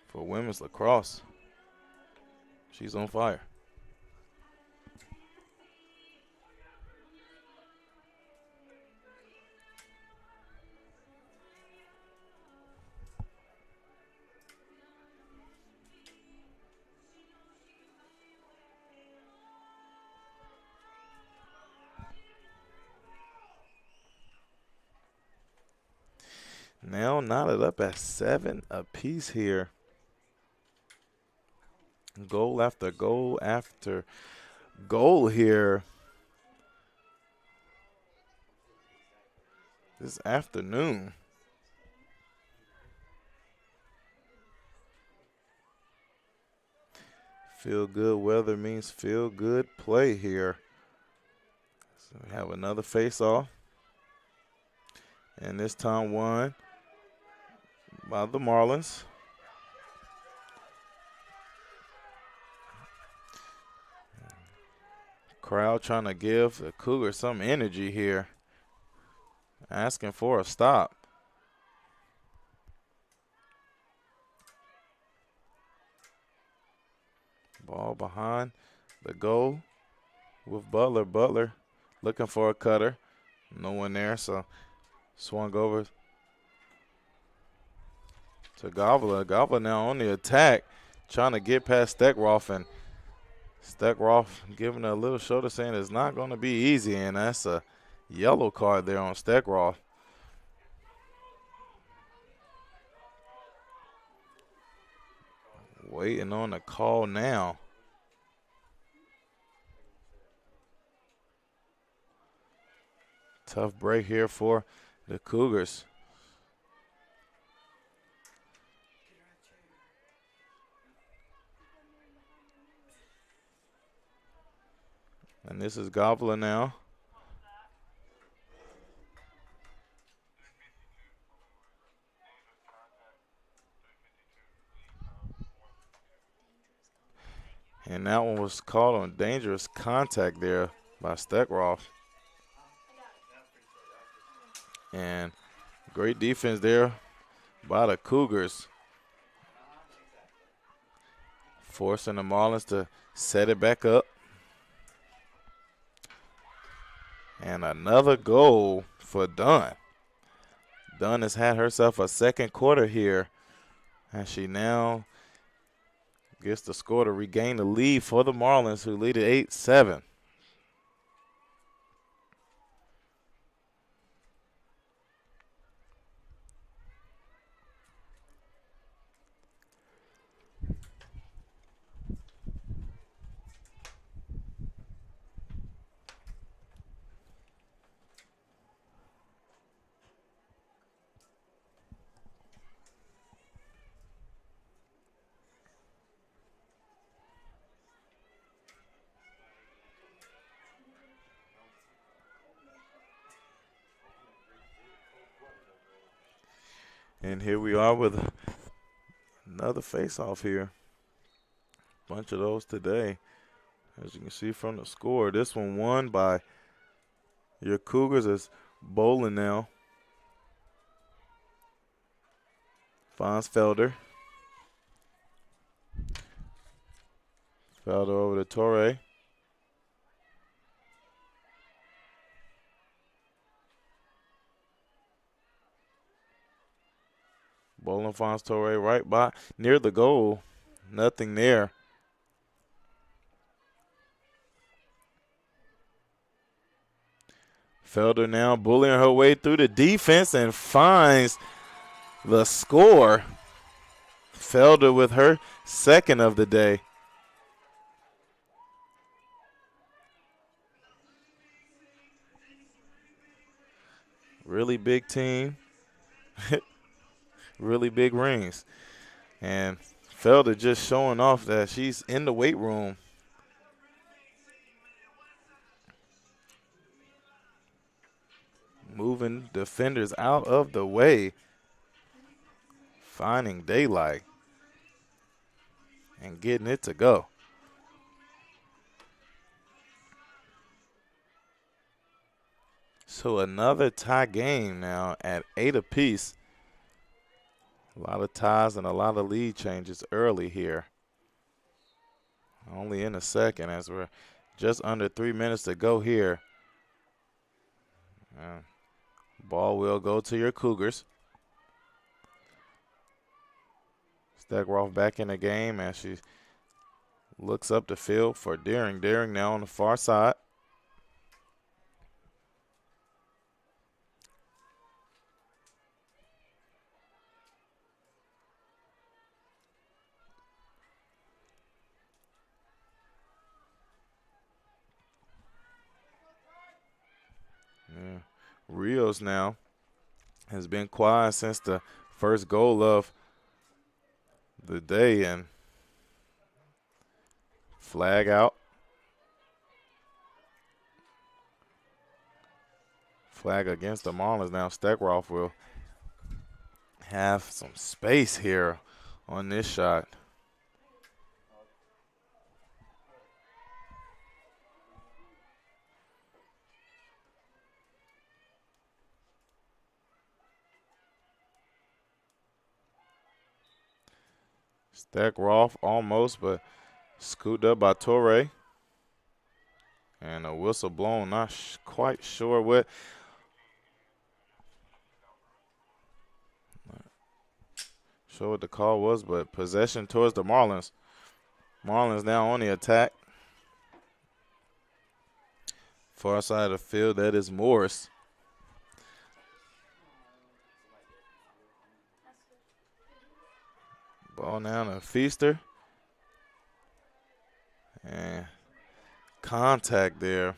for women's lacrosse. She's on fire. Now knotted up at 7 apiece here. Goal after goal after goal here this afternoon. Feel good weather means feel good play here. So we have another face-off. And this time won by the Marlins. Crowd trying to give the Cougars some energy here, asking for a stop. Ball behind the goal with Butler. Butler looking for a cutter. No one there, so swung over to Gobbler. Gobbler now on the attack, trying to get past Steckroth, and Steckroth giving her a little shoulder saying it's not going to be easy, and that's a yellow card there on Steckroth. Waiting on the call now. Tough break here for the Cougars. And this is Gobbler now. And that one was called on dangerous contact there by Steckroff. And great defense there by the Cougars, forcing the Marlins to set it back up. And another goal for Dunn. Dunn has had herself a second quarter here, and she now gets the score to regain the lead for the Marlins, who lead at 8-7. And here we are with another face-off here. Bunch of those today. As you can see from the score, this one won by your Cougars as Bolin now finds Felder. Felder over to Torre. Bolin finds Torre right by near the goal. Nothing there. Felder now bullying her way through the defense and finds the score. Felder with her second of the day. Really big team. Really big rings. And Felder just showing off that she's in the weight room. Moving defenders out of the way. Finding daylight. And getting it to go. So another tie game now at 8 apiece. A lot of ties and a lot of lead changes early here. Only in a second as we're just under 3 minutes to go here. Ball will go to your Cougars. Steckroff back in the game as she looks up the field for Deering. Deering now on the far side. Yeah. Rios now has been quiet since the first goal of the day, and flag out. Flag against the Marlins. Now Steckroff will have some space here on this shot. Steckroff almost, but scooped up by Torre. And a whistle blown. Not quite sure what. Sure what the call was, but possession towards the Marlins. Marlins now on the attack. Far side of the field, that is Morris. Ball now to Feaster. And contact there.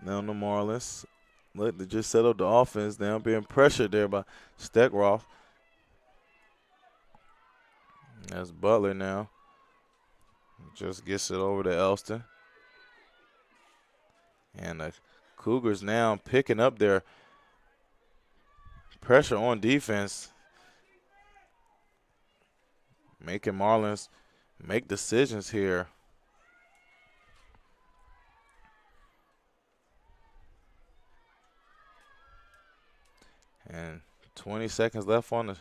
Now the Marlins look to just set up the offense. Now being pressured there by Steckroth. That's Butler now. Just gets it over to Elston. And the Cougars now picking up their pressure on defense, making Marlins make decisions here. And 20 seconds left on the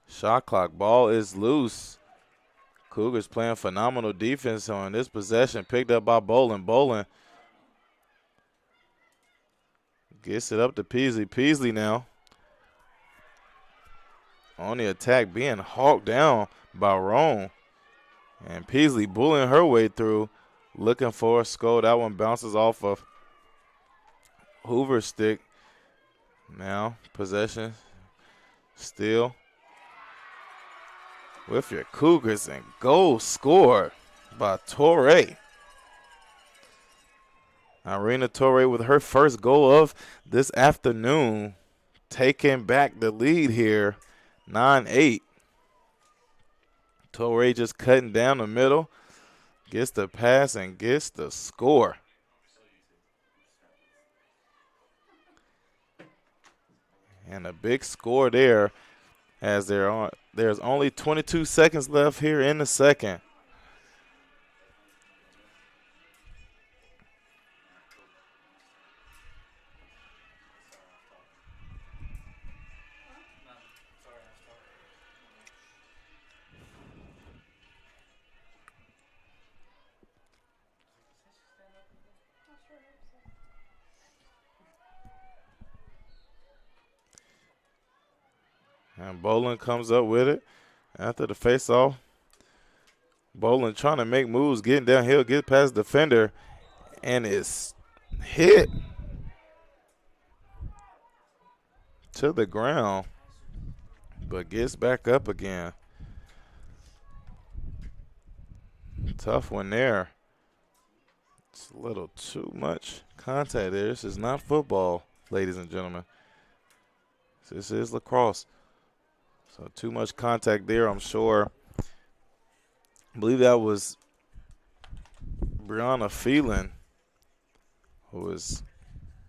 shot clock. Ball is loose. Cougars playing phenomenal defense on this possession. Picked up by Bolin. Bolin gets it up to Peasley. Peasley now on the attack, being hawked down by Roan. And Peasley bullying her way through, looking for a score. That one bounces off of Hoover's stick. Now possession still with your Cougars, and goal scored by Torrey. Irina Torrey with her first goal of this afternoon, taking back the lead here, 9-8. Torrey just cutting down the middle, gets the pass and gets the score. And a big score there, as there's only 22 seconds left here in the second. And Bolin comes up with it after the face-off. Bolin trying to make moves, getting downhill, get past the defender, and it's hit to the ground, but gets back up again. Tough one there. It's a little too much contact there. This is not football, ladies and gentlemen. This is lacrosse. So too much contact there, I'm sure. I believe that was Brianna Phelan, who is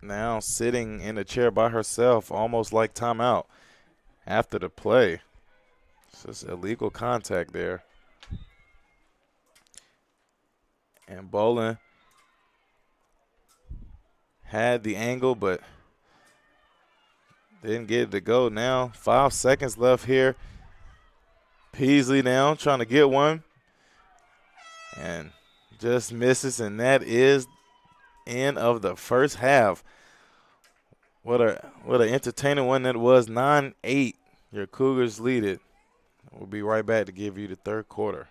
now sitting in a chair by herself, almost like timeout after the play. So it's illegal contact there. And Bolin had the angle, but didn't get it to go. Now 5 seconds left here. Peasley now trying to get one and just misses, and that is end of the first half. What an entertaining one that was. 9-8. Your Cougars lead it. We'll be right back to give you the third quarter.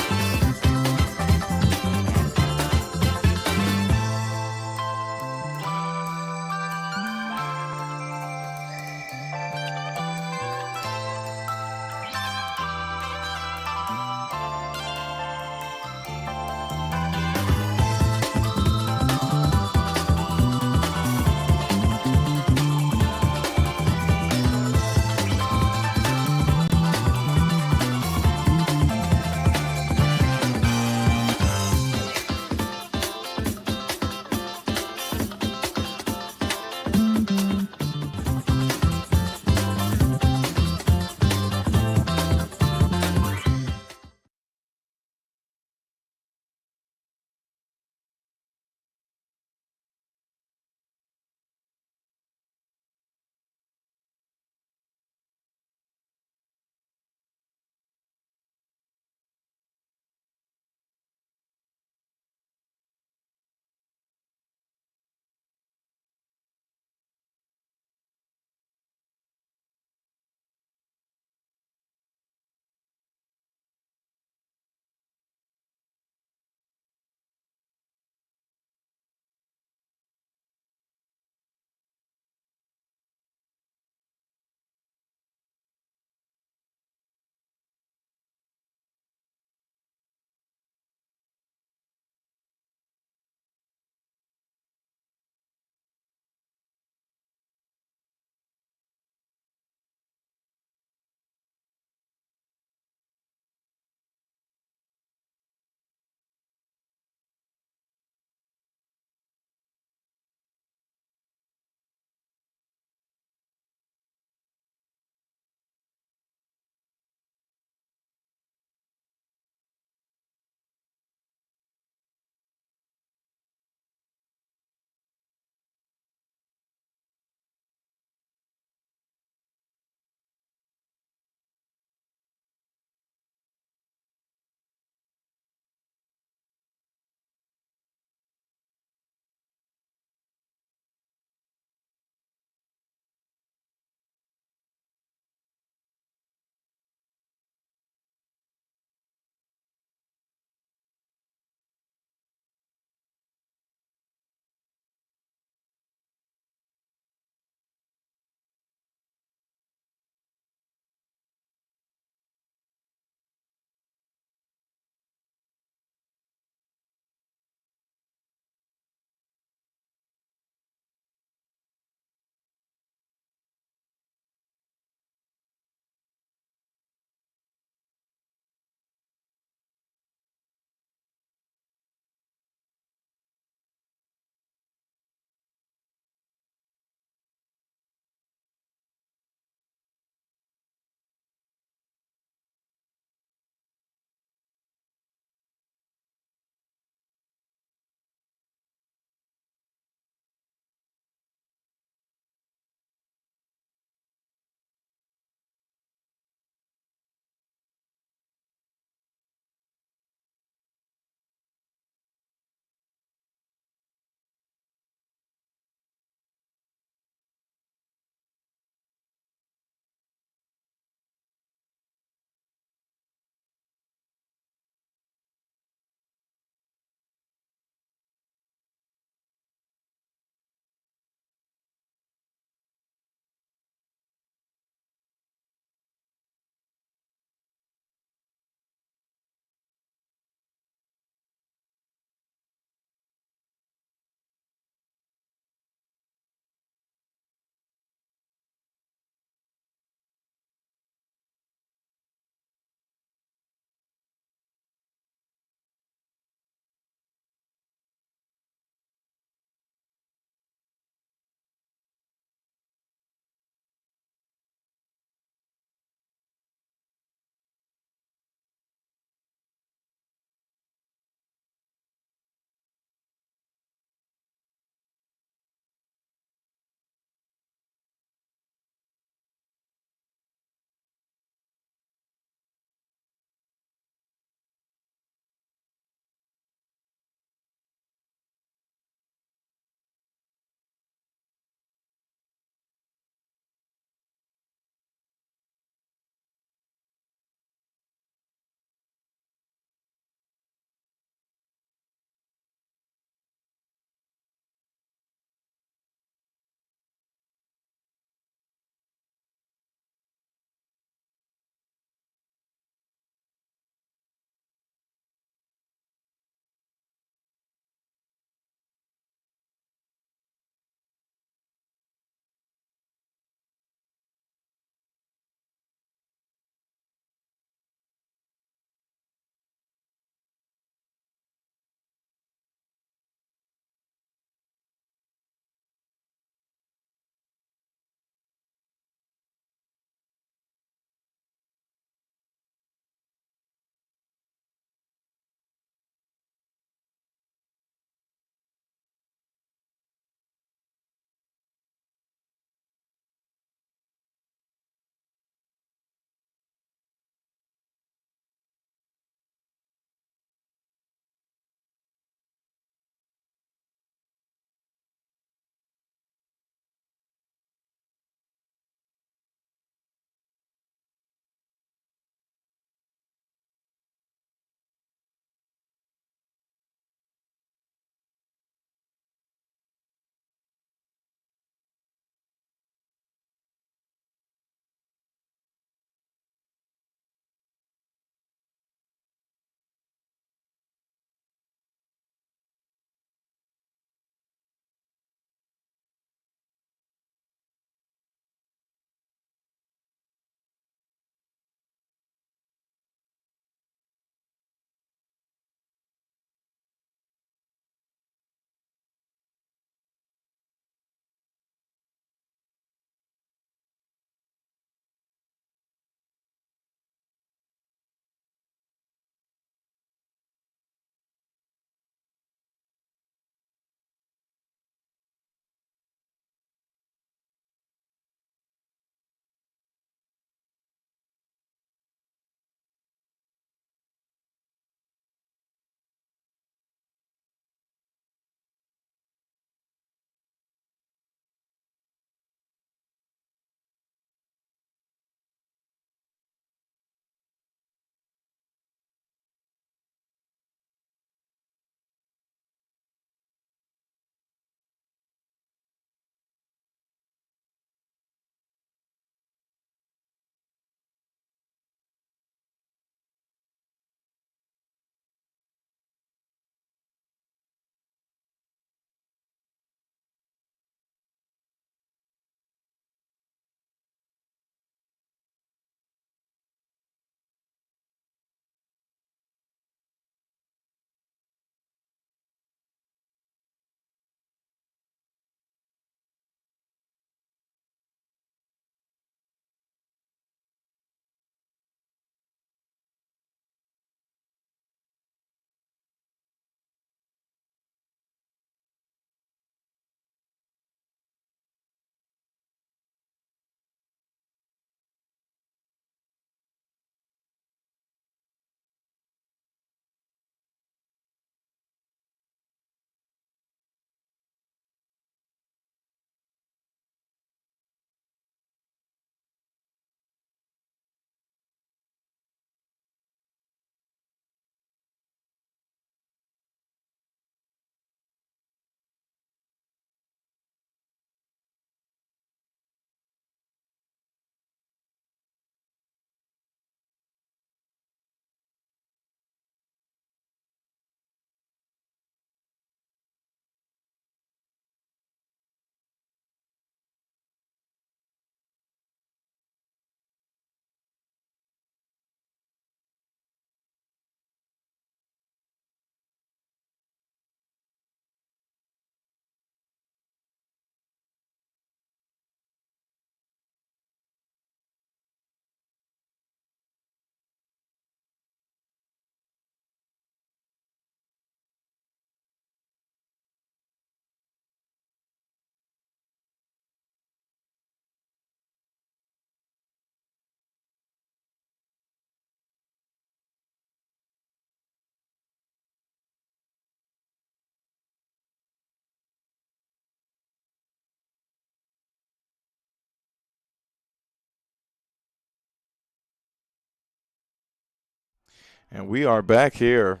And we are back here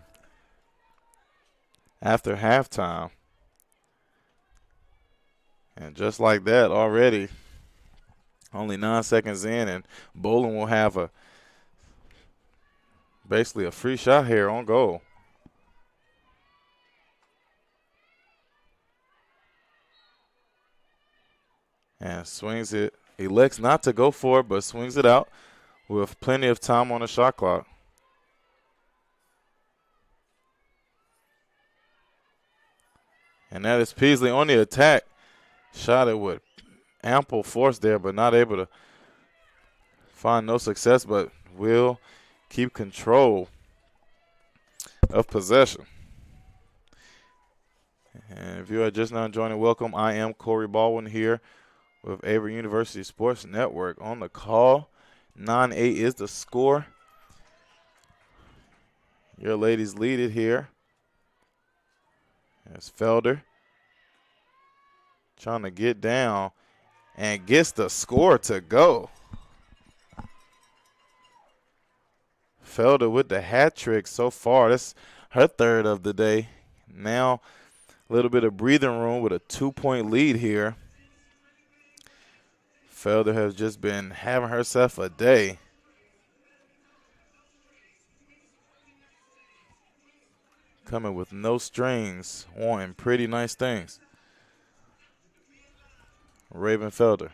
after halftime. And just like that already, only 9 seconds in, and Bolin will have basically a free shot here on goal. And swings it. Elects not to go for it, but swings it out with plenty of time on the shot clock. And that is Peasley on the attack. Shot it with ample force there, but not able to find no success, but will keep control of possession. And if you are just now joining, welcome. I am Corey Baldwin here with Averett University Sports Network. On the call, 9-8 is the score. Your ladies lead it here. There's Felder trying to get down and gets the score to go. Felder with the hat trick so far. That's her third of the day. Now a little bit of breathing room with a 2-point lead here. Felder has just been having herself a day. Coming with no strings, wanting pretty nice things. Raven Felder.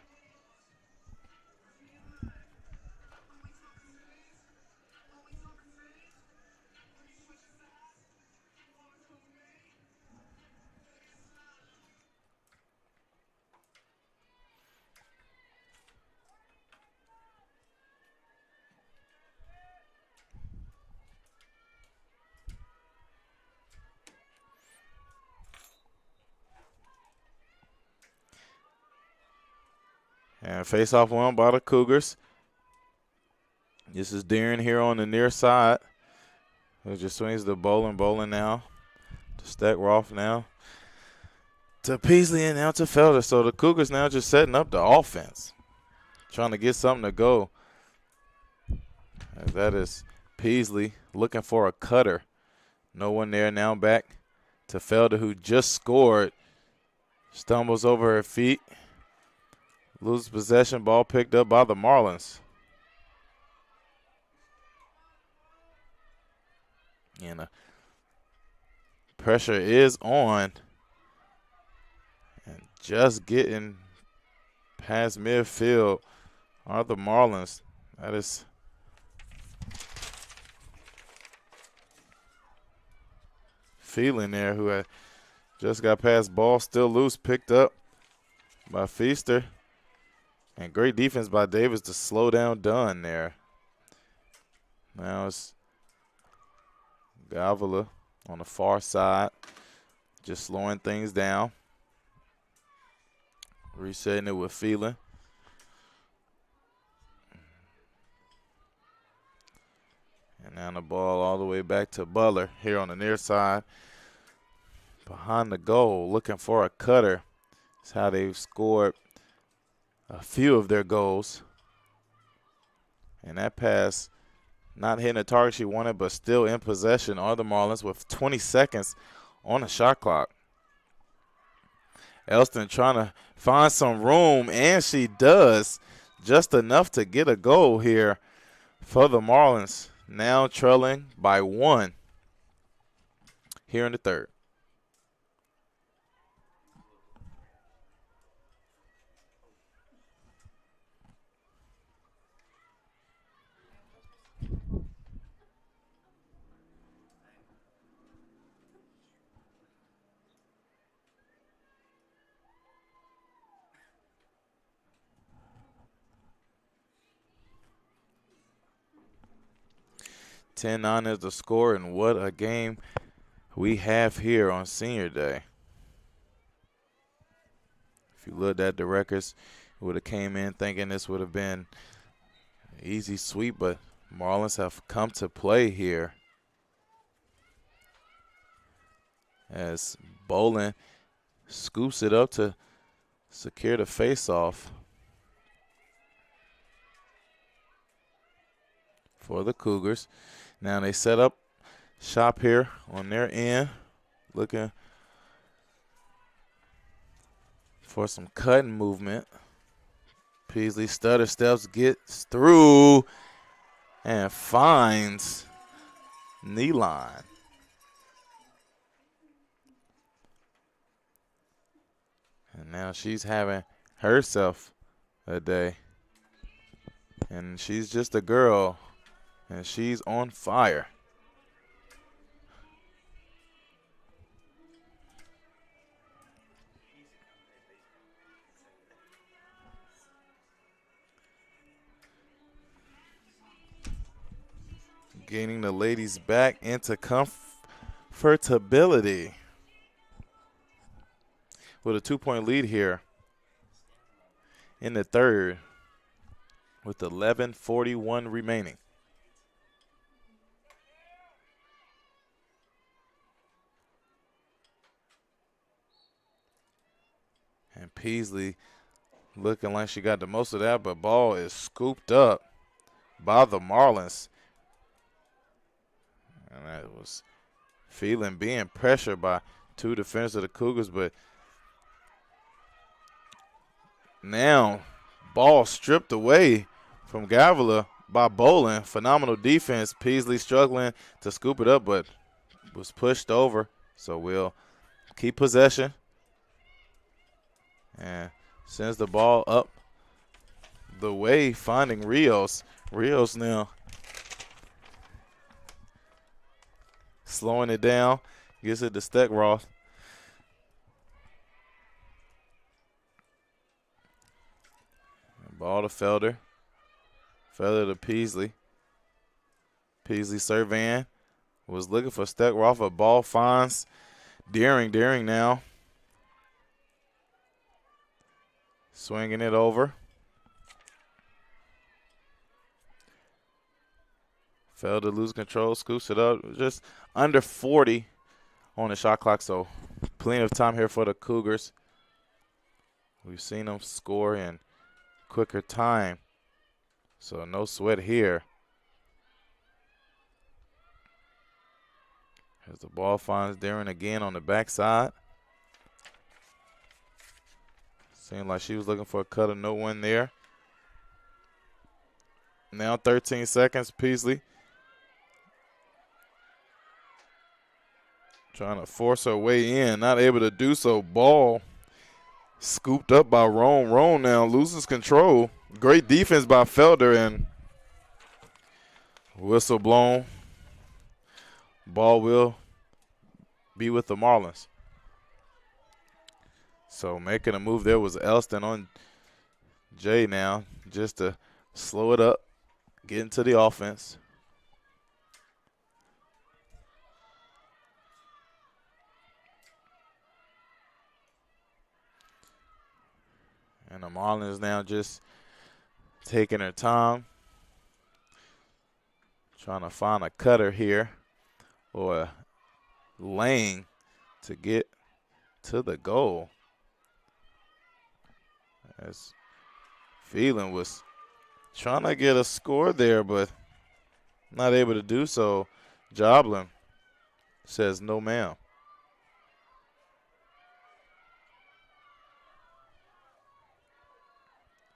And face-off won by the Cougars. This is Darren here on the near side, who just swings the Bolin now to Steckroff now to Peasley and now to Felder. So the Cougars now just setting up the offense, trying to get something to go. That is Peasley looking for a cutter. No one there. Now back to Felder, who just scored. Stumbles over her feet. Loses possession. Ball picked up by the Marlins. And pressure is on. And just getting past midfield are the Marlins. That is Feeling there, who had just got past ball, still loose, picked up by Feaster. And great defense by Davis to slow down Dunn there. Now it's Galvala on the far side, just slowing things down. Resetting it with Phelan. And now the ball all the way back to Butler here on the near side. Behind the goal, looking for a cutter. That's how they've scored a few of their goals. And that pass not hitting the target she wanted, but still in possession are the Marlins with 20 seconds on the shot clock. Elston trying to find some room, and she does. Just enough to get a goal here for the Marlins. Now trailing by 1 here in the third. (10-9) is the score, and what a game we have here on Senior Day. If you looked at the records, you would have came in thinking this would have been an easy sweep, but Marlins have come to play here as Bolin scoops it up to secure the face-off for the Cougars. Now they set up shop here on their end, looking for some cutting movement. Peasley stutter steps, gets through, and finds knee line. And now she's having herself a day. And she's just a girl, and she's on fire. Gaining the ladies back into comfortability with a 2-point lead here in the third with 11:41 remaining. And Peasley looking like she got the most of that, but ball is scooped up by the Marlins. And that was feeling being pressured by two defenders of the Cougars, but now ball stripped away from Gavila by Bolin. Phenomenal defense. Peasley struggling to scoop it up, but was pushed over. So we'll keep possession. And sends the ball up the way, finding Rios. Rios now slowing it down, gets it to Steckroth. Ball to Felder. Felder to Peasley. Peasley surveying. Was looking for Steckroth. A ball finds Deering. Deering now swinging it over. Felder lose control, scoops it up. Just under 40 on the shot clock, so plenty of time here for the Cougars. We've seen them score in quicker time, so no sweat here. As the ball finds Darren again on the backside. Seemed like she was looking for a cutter, no one there. Now 13 seconds, Peasley trying to force her way in, not able to do so. Ball scooped up by Roan. Roan now loses control. Great defense by Felder, and whistle blown. Ball will be with the Marlins. So making a move there was Elston on Jay now, just to slow it up, get into the offense. And the Marlins now just taking their time, trying to find a cutter here or a lane to get to the goal. As Phelan was trying to get a score there, but not able to do so. Joblin says no, ma'am.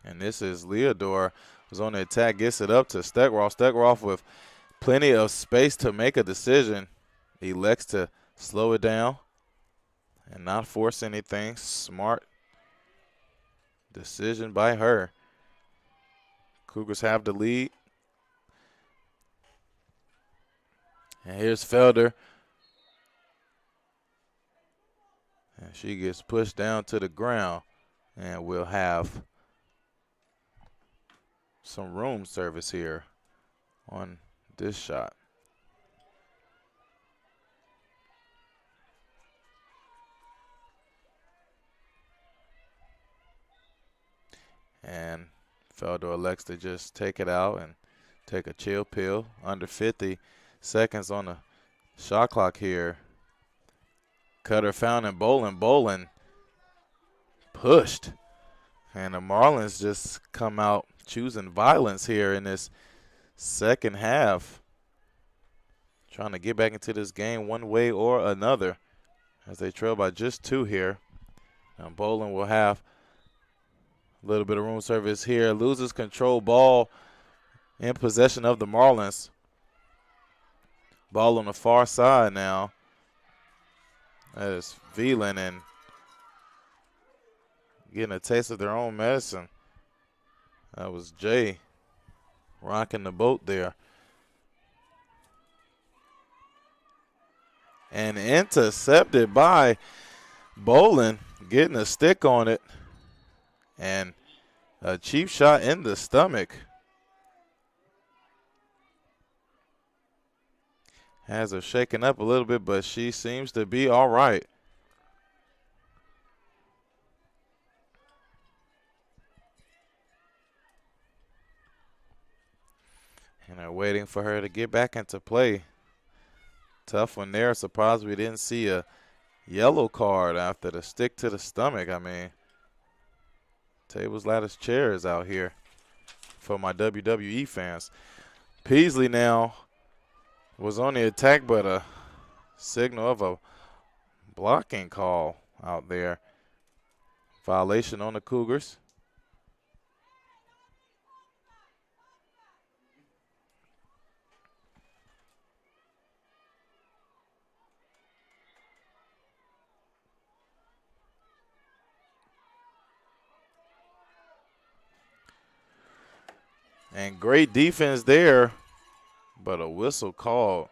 And this is Leodore, who's on the attack, gets it up to Steckroth. Steckroth with plenty of space to make a decision. Elects to slow it down and not force anything. Smart decision by her. Cougars have the lead. And here's Felder. And she gets pushed down to the ground. And we'll have some room service here on this shot. And Felder elects to just take it out and take a chill pill. Under 50 seconds on the shot clock here. Cutter found in Bolin. Bolin pushed. And the Marlins just come out choosing violence here in this second half. trying to get back into this game one way or another as they trail by just 2 here. Now Bolin will have a little bit of room service here. Loses control, ball in possession of the Marlins. Ball on the far side now. That is Veland, and getting a taste of their own medicine. That was Jay rocking the boat there. And intercepted by Bolin, getting a stick on it. And a cheap shot in the stomach. Has her shaken up a little bit, but she seems to be all right. And they're waiting for her to get back into play. Tough one there. Surprised we didn't see a yellow card after the stick to the stomach. I mean, tables, ladders, chairs out here for my WWE fans. Peasley now was on the attack, but a signal of a blocking call out there. Violation on the Cougars. And great defense there, but a whistle called.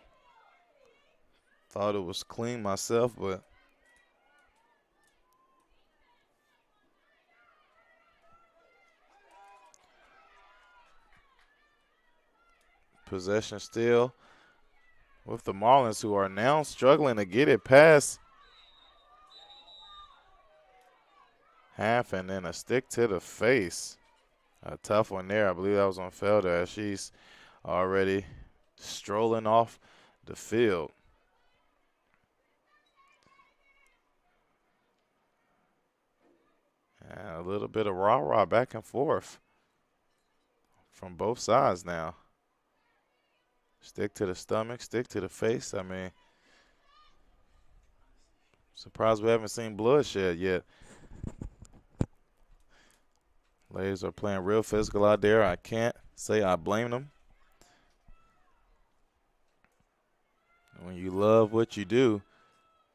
Thought it was clean myself, but possession still with the Marlins, who are now struggling to get it past half, and then a stick to the face. A tough one there. I believe that was on Felder as she's already strolling off the field. And a little bit of rah-rah back and forth from both sides now. Stick to the stomach, stick to the face. I mean, surprised we haven't seen bloodshed yet. Ladies are playing real physical out there. I can't say I blame them. When you love what you do,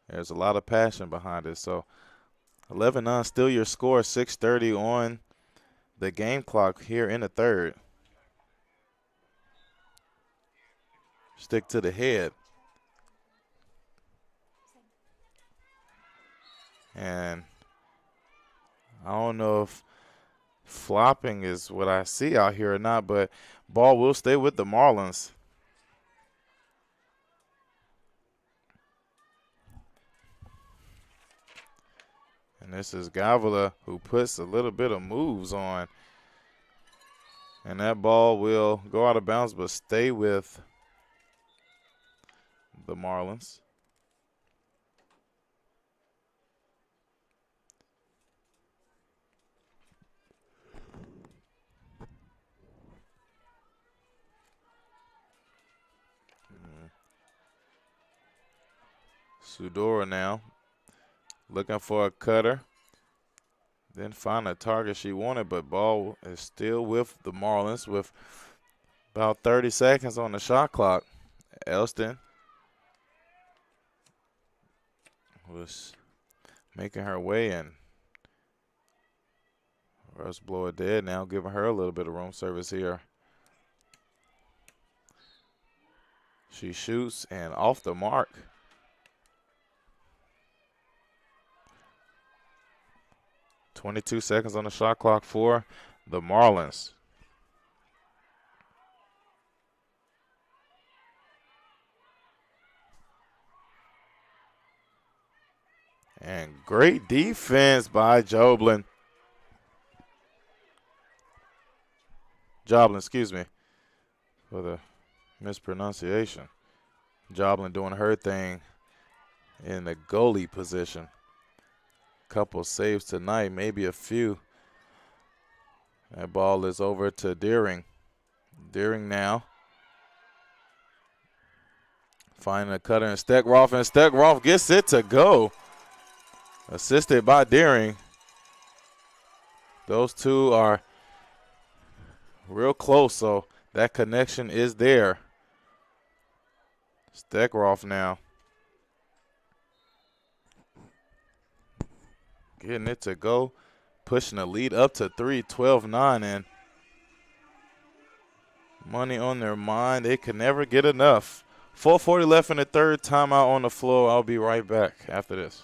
there's a lot of passion behind it. So 11-9, still your score, 6:30 on the game clock here in the third. Stick to the head. And I don't know if flopping is what I see out here or not, but ball will stay with the Marlins. And this is Gavila, who puts a little bit of moves on. And that ball will go out of bounds but stay with the Marlins. Sudora now looking for a cutter. Didn't find a target she wanted, but ball is still with the Marlins with about 30 seconds on the shot clock. Elston was making her way in. Russ blow it dead now, giving her a little bit of room service here. She shoots and off the mark. .22 seconds on the shot clock for the Marlins. And great defense by Joblin. Joblin, excuse me, for the mispronunciation. Joblin doing her thing in the goalie position. Couple saves tonight, maybe a few. That ball is over to Deering. Deering now Finding a cutter and Steckroff gets it to go. Assisted by Deering. Those two are real close, so that connection is there. Steckroff now getting it to go, pushing the lead up to 3, 12-9, and money on their mind. They can never get enough. 4:40 left in the third, timeout on the floor. I'll be right back after this.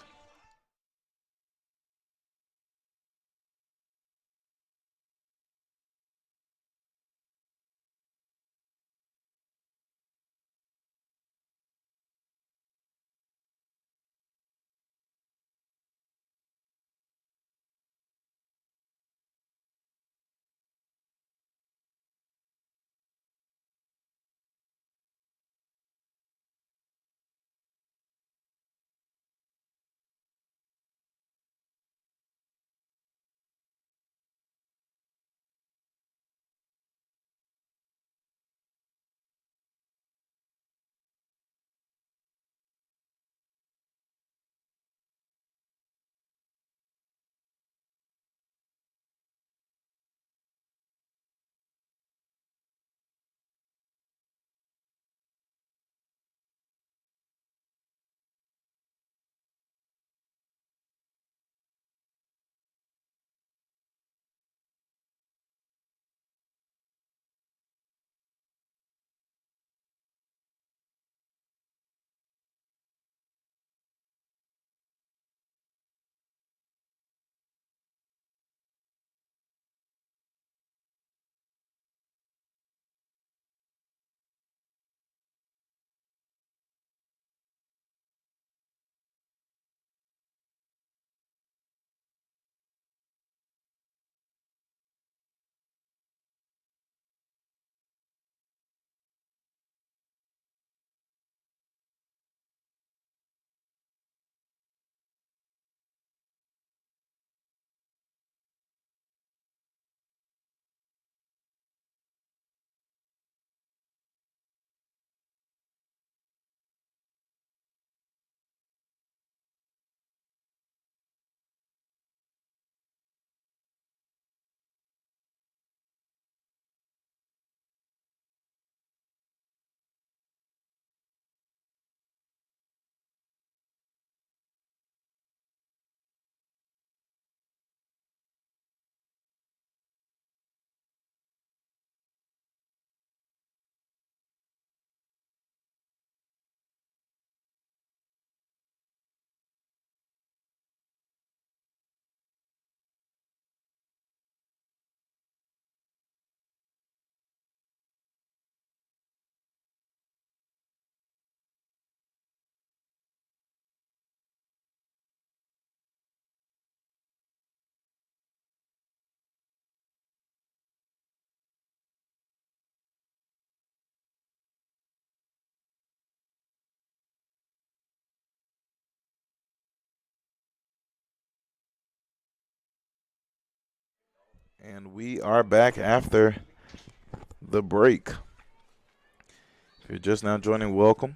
And we are back after the break. If you're just now joining, welcome.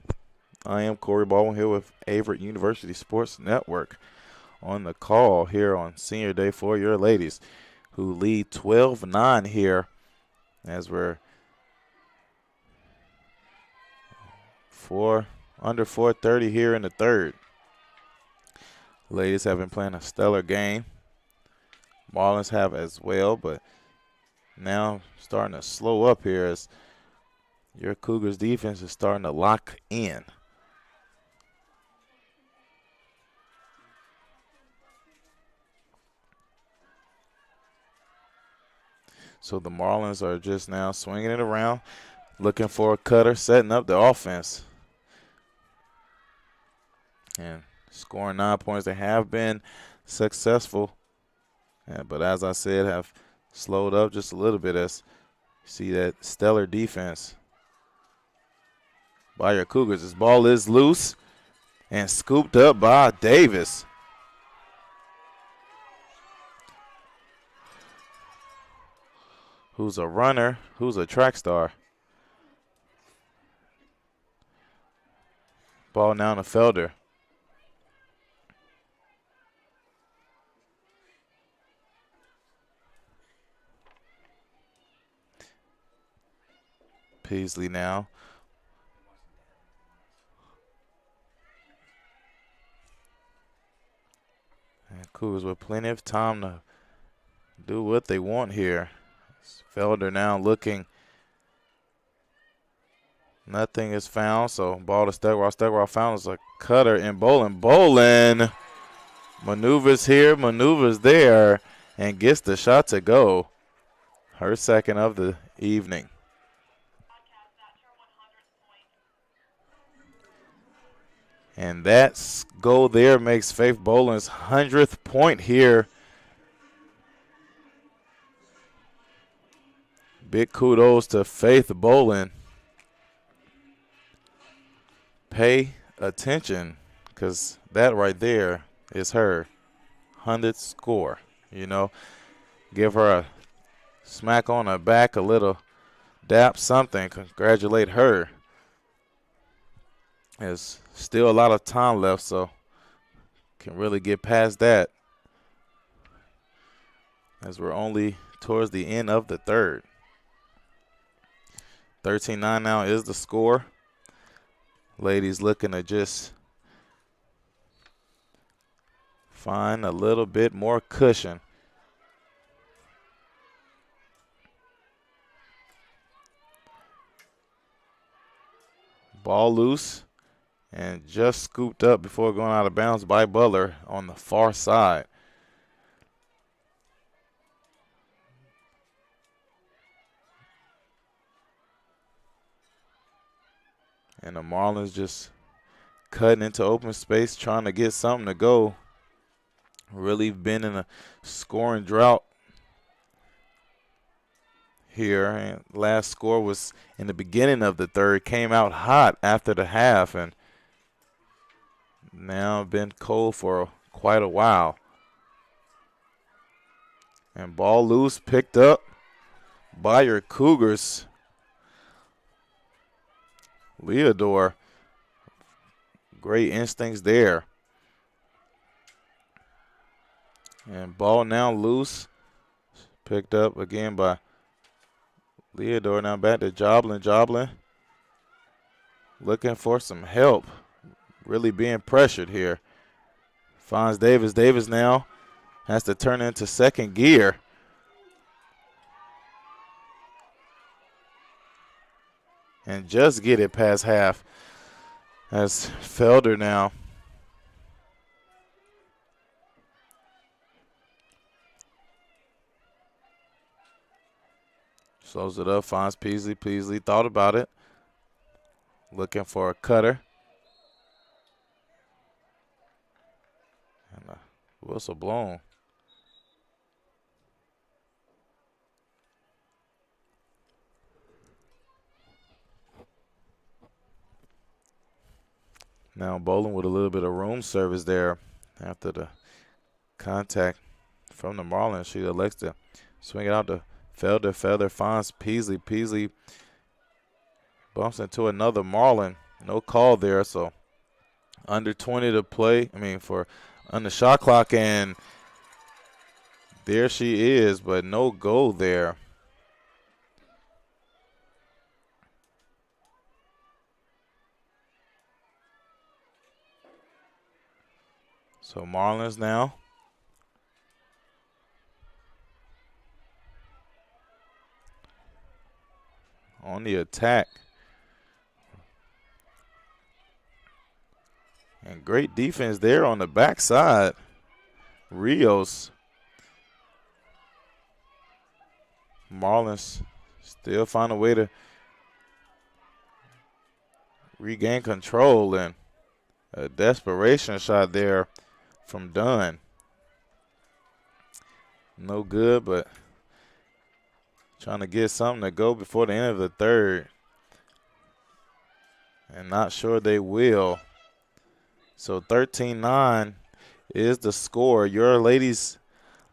I am Corey Baldwin here with Averett University Sports Network on the call here on Senior Day for your ladies, who lead 12-9 here as we're under 4:30 here in the third. Ladies have been playing a stellar game. Marlins have as well, but now starting to slow up here as your Cougars defense is starting to lock in. So the Marlins are just now swinging it around, looking for a cutter, setting up the offense. And scoring 9 points. They have been successful, but as I said, have slowed up just a little bit as you see that stellar defense by your Cougars. This ball is loose and scooped up by Davis. Who's a runner, who's a track star. Ball now to Felder. Peasley now. And Cougars with plenty of time to do what they want here. Felder now looking. Nothing is found, so ball to Stegwall. Stegwall found a cutter in Bolin. Bolin maneuvers here, maneuvers there, and gets the shot to go. Her second of the evening. And that goal there makes Faith Bolin's 100th point here. Big kudos to Faith Bolin. Pay attention, because that right there is her 100th score. You know, give her a smack on her back, a little dap, something. Congratulate her. There's still a lot of time left, so can really get past that, as we're only towards the end of the third. 13-9 now is the score. Ladies looking to just find a little bit more cushion. Ball loose and just scooped up before going out of bounds by Butler on the far side. And the Marlins just cutting into open space, trying to get something to go. Really been in a scoring drought here. And last score was in the beginning of the third. Came out hot after the half, and now been cold for quite a while. And ball loose, picked up by your Cougars. Leodore, great instincts there. And ball now loose, picked up again by Leodore. Now back to Joblin. Joblin looking for some help, really being pressured here. Finds Davis. Davis now has to turn into second gear. And just get it past half. As Felder now slows it up, finds Peasley. Peasley thought about it. Looking for a cutter. And a whistle blown. Now Bolin with a little bit of room service there after the contact from the Marlins. She elects to swing it out to Felder. Felder finds Peasley. Peasley bumps into another Marlin. No call there, so under 20 to play. For on the shot clock, and there she is, but no goal there. So Marlins now on the attack. And great defense there on the backside. Rios. Marlins still find a way to regain control, and a desperation shot there from Dunn. No good, but trying to get something to go before the end of the third. And not sure they will. So 13-9 is the score. Your ladies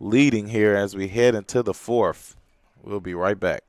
leading here as we head into the fourth. We'll be right back.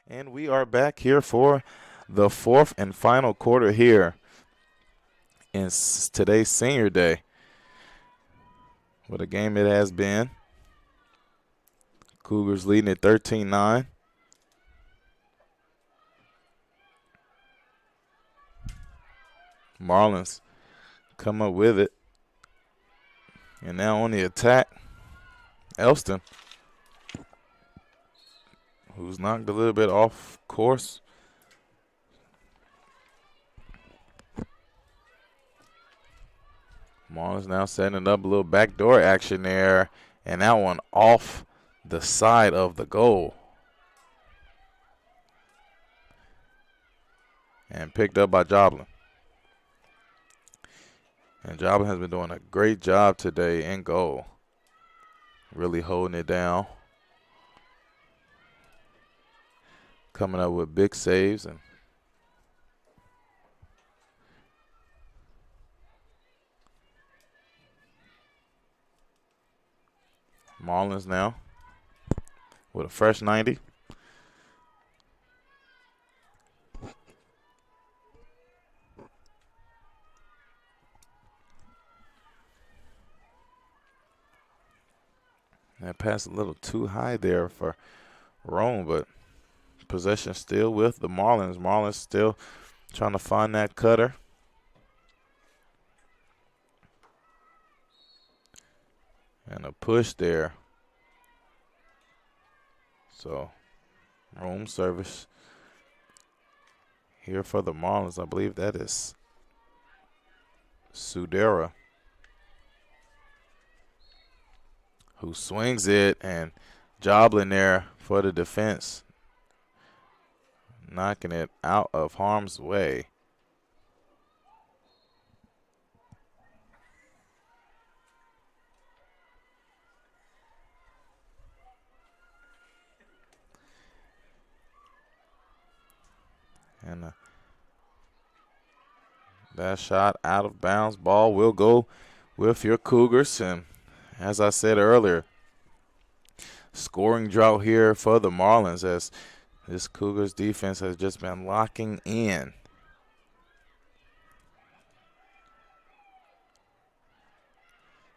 And we are back here for the fourth and final quarter here in today's senior day. What a game it has been. Cougars leading at 13-9. Marlins come up with it. And now on the attack, Elston, who's knocked a little bit off course. Marlins now setting up a little backdoor action there, and that one off the side of the goal. And picked up by Joblin. And Joblin has been doing a great job today in goal. Really holding it down. Coming up with big saves. And Marlins now with a fresh 90. That pass a little too high there for Rome, but possession still with the Marlins. Marlins still trying to find that cutter. And a push there. So, Rome service here for the Marlins. I believe that is Sudera, who swings it, and Joblin there for the defense, knocking it out of harm's way. And that shot out of bounds. Ball will go with your Cougars. And as I said earlier, scoring drought here for the Marlins as this Cougars defense has just been locking in.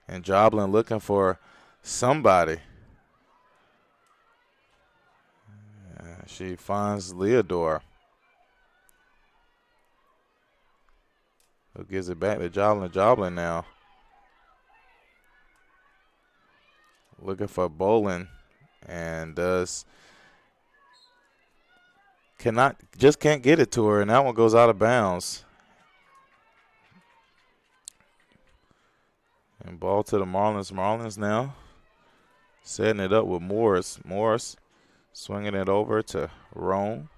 And Joblin looking for somebody. She finds Leodore, who gives it back to Joblin. Joblin now looking for Bolin, and can't get it to her, and that one goes out of bounds. And ball to the Marlins. Marlins now setting it up with Morris. Morris swinging it over to Rome.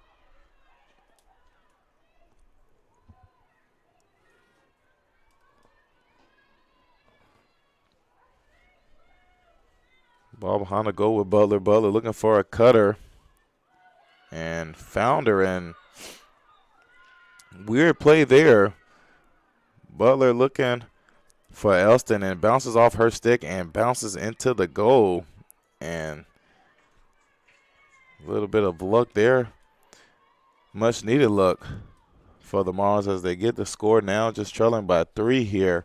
Ball behind the goal with Butler. Butler looking for a cutter and found her. And weird play there. Butler looking for Elston and bounces off her stick and bounces into the goal. And a little bit of luck there. Much needed luck for the Marlins as they get the score now, just trailing by 3 here.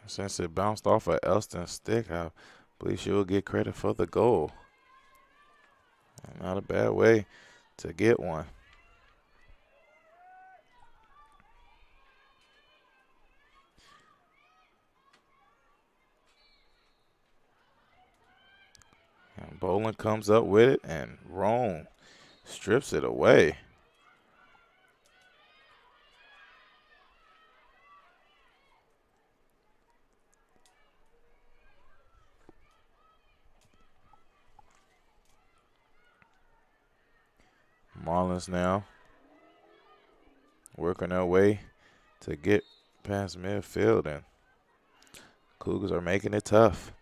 Since it bounced off of Elston's stick, I believe she will get credit for the goal. Not a bad way to get one. And Bolin comes up with it, and Rome strips it away. Marlins now working their way to get past midfield, and Cougars are making it tough.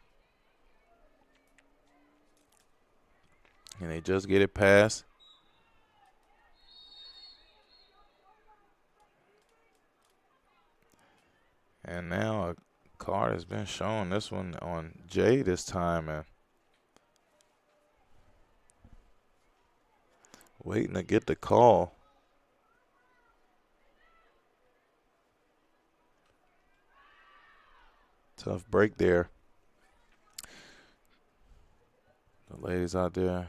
And they just get it past. And now a card has been shown. This one on Jay this time, and waiting to get the call. Tough break there. The ladies out there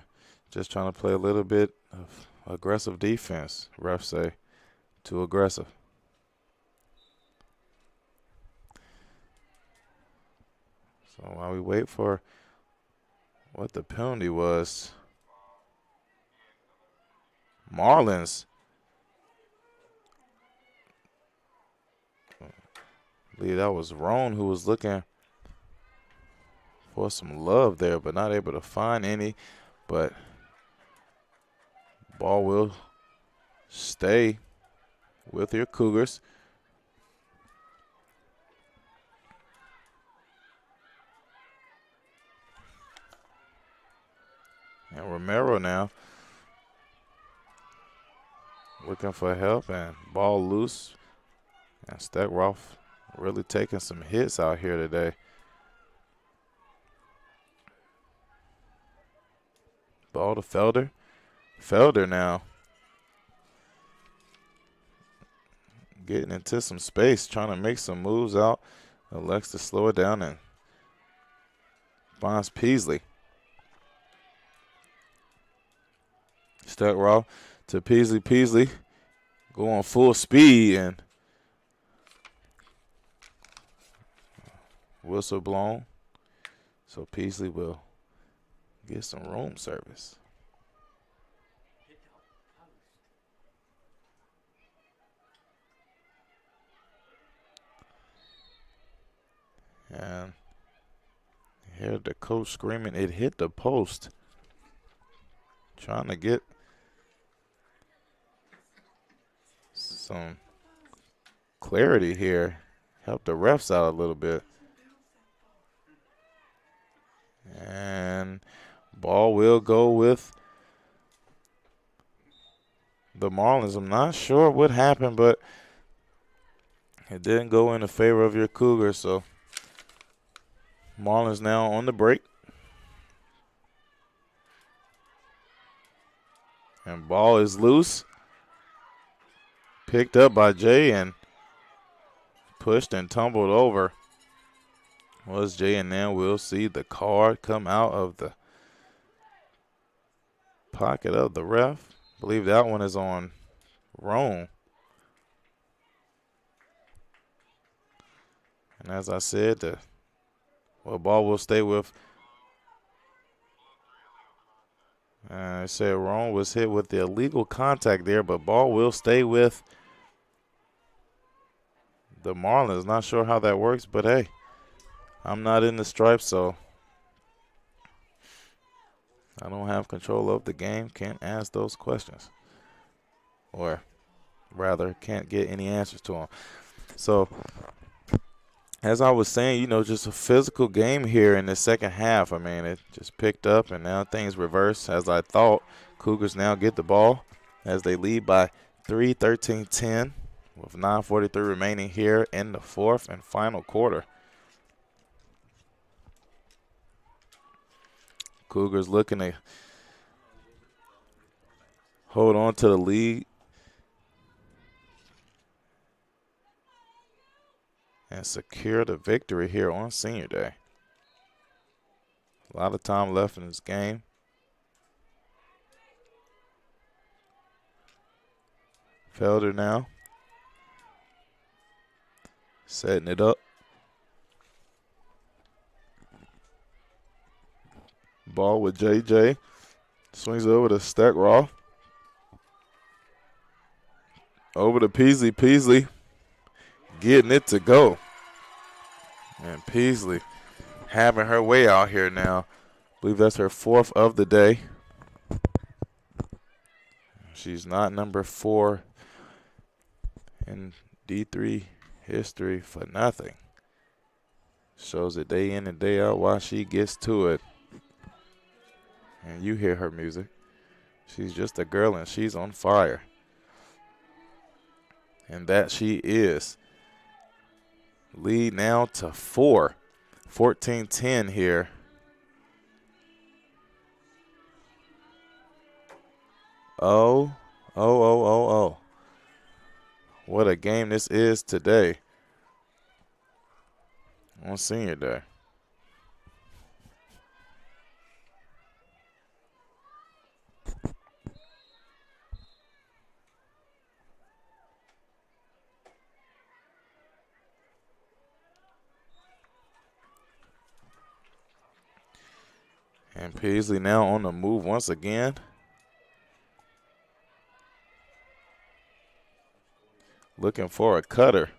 just trying to play a little bit of aggressive defense. Refs say too aggressive. So while we wait for what the penalty was, Marlins. I believe that was Roan who was looking for some love there, but not able to find any. But ball will stay with your Cougars. And Romero now looking for help, and ball loose. And Steckroff really taking some hits out here today. Ball to Felder. Felder now getting into some space, trying to make some moves out. Elects to slow it down and finds Peasley. Steckroff to Peasley. Peasley going full speed, and whistle blown. So Peasley will get some room service. And hear the coach screaming, it hit the post. Trying to get some clarity here. Help the refs out a little bit. And ball will go with the Marlins. I'm not sure what happened, but it didn't go in the favor of your Cougars. So Marlins now on the break. And ball is loose. Picked up by Jay and pushed and tumbled over. Was Jay, and now we'll see the card come out of the pocket of the ref. I believe that one is on Rome. And as I said, the ball will stay with. I said Rome was hit with the illegal contact there, but ball will stay with the Marlins. Not sure how that works, but hey, I'm not in the stripes, so I don't have control of the game. Can't ask those questions. Or rather, can't get any answers to them. So, as I was saying, just a physical game here in the second half. I mean, it just picked up, and now things reverse as I thought. Cougars now get the ball as they lead by 3, 13-10, with 9:43 remaining here in the fourth and final quarter. Cougars looking to hold on to the lead and secure the victory here on Senior Day. A lot of time left in this game. Felder now setting it up. Ball with JJ. Swings over to Steckroff. Over to Peasley. Peasley getting it to go. And Peasley having her way out here now. I believe that's her fourth of the day. She's not number 4 in D3 history for nothing. Shows it day in and day out while she gets to it. And you hear her music. She's just a girl, and she's on fire. And that she is. Lead now to 4. 14-10 here. Oh. What a game this is today on Senior Day. And Peasley now on the move once again. Looking for a cutter.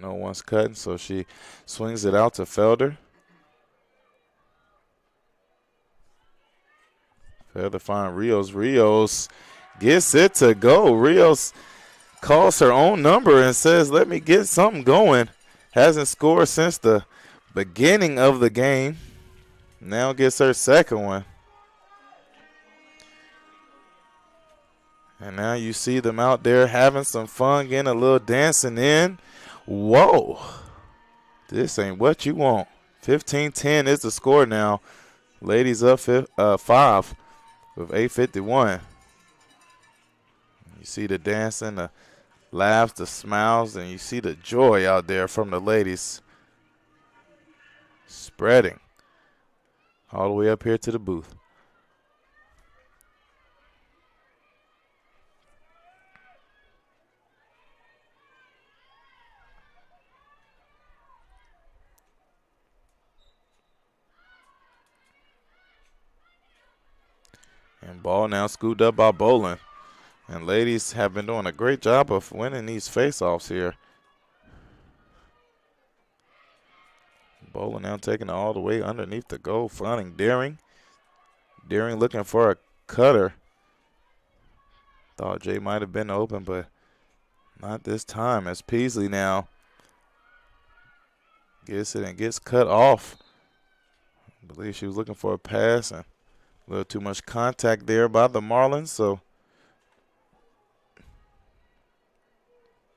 No one's cutting, so she swings it out to Felder. Felder finds Rios. Rios gets it to go. Rios calls her own number and says, let me get something going. Hasn't scored since the beginning of the game. Now gets her second one. And now you see them out there having some fun, getting a little dancing in. Whoa. This ain't what you want. 15-10 is the score now. Ladies up 5 with 8:51. You see the dancing, the laughs, the smiles, and you see the joy out there from the ladies spreading all the way up here to the booth. And ball now scooped up by Bolin. And ladies have been doing a great job of winning these faceoffs here. Bolin now taking it all the way underneath the goal, finding Deering. Deering looking for a cutter. Thought Jay might have been open, but not this time, as Peasley now gets it and gets cut off. I believe she was looking for a pass, and a little too much contact there by the Marlins, so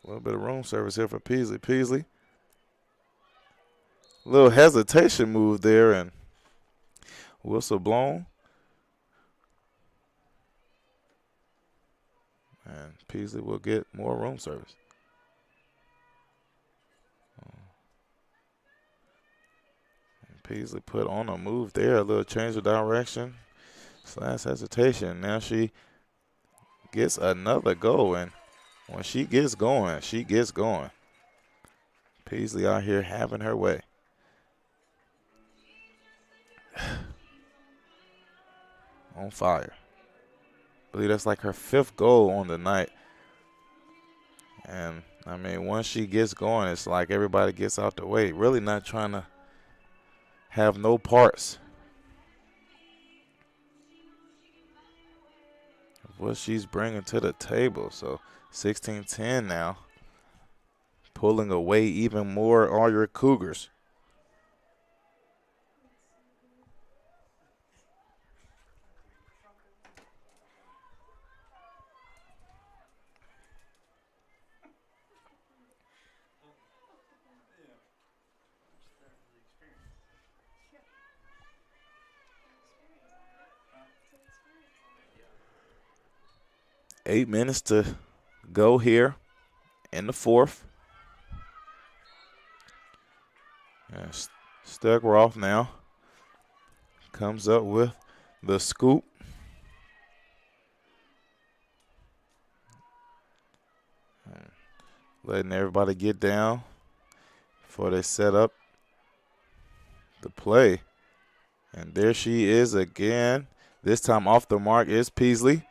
a little bit of room service here for Peasley. Peasley, a little hesitation move there, and whistle blown. And Peasley will get more room service. And Peasley put on a move there, a little change of direction / hesitation. Now she gets another goal, and when she gets going, she gets going. Peasley out here having her way. On fire. I believe that's like her 5th goal on the night. And, I mean, once she gets going, it's like everybody gets out the way. Really not trying to have no parts of what she's bringing to the table. So, 16-10 now. Pulling away even more are your Cougars. Eight minutes to go here in the 4th. Stegroff now comes up with the scoop. Letting everybody get down before they set up the play. And there she is again. This time off the mark is Peasley.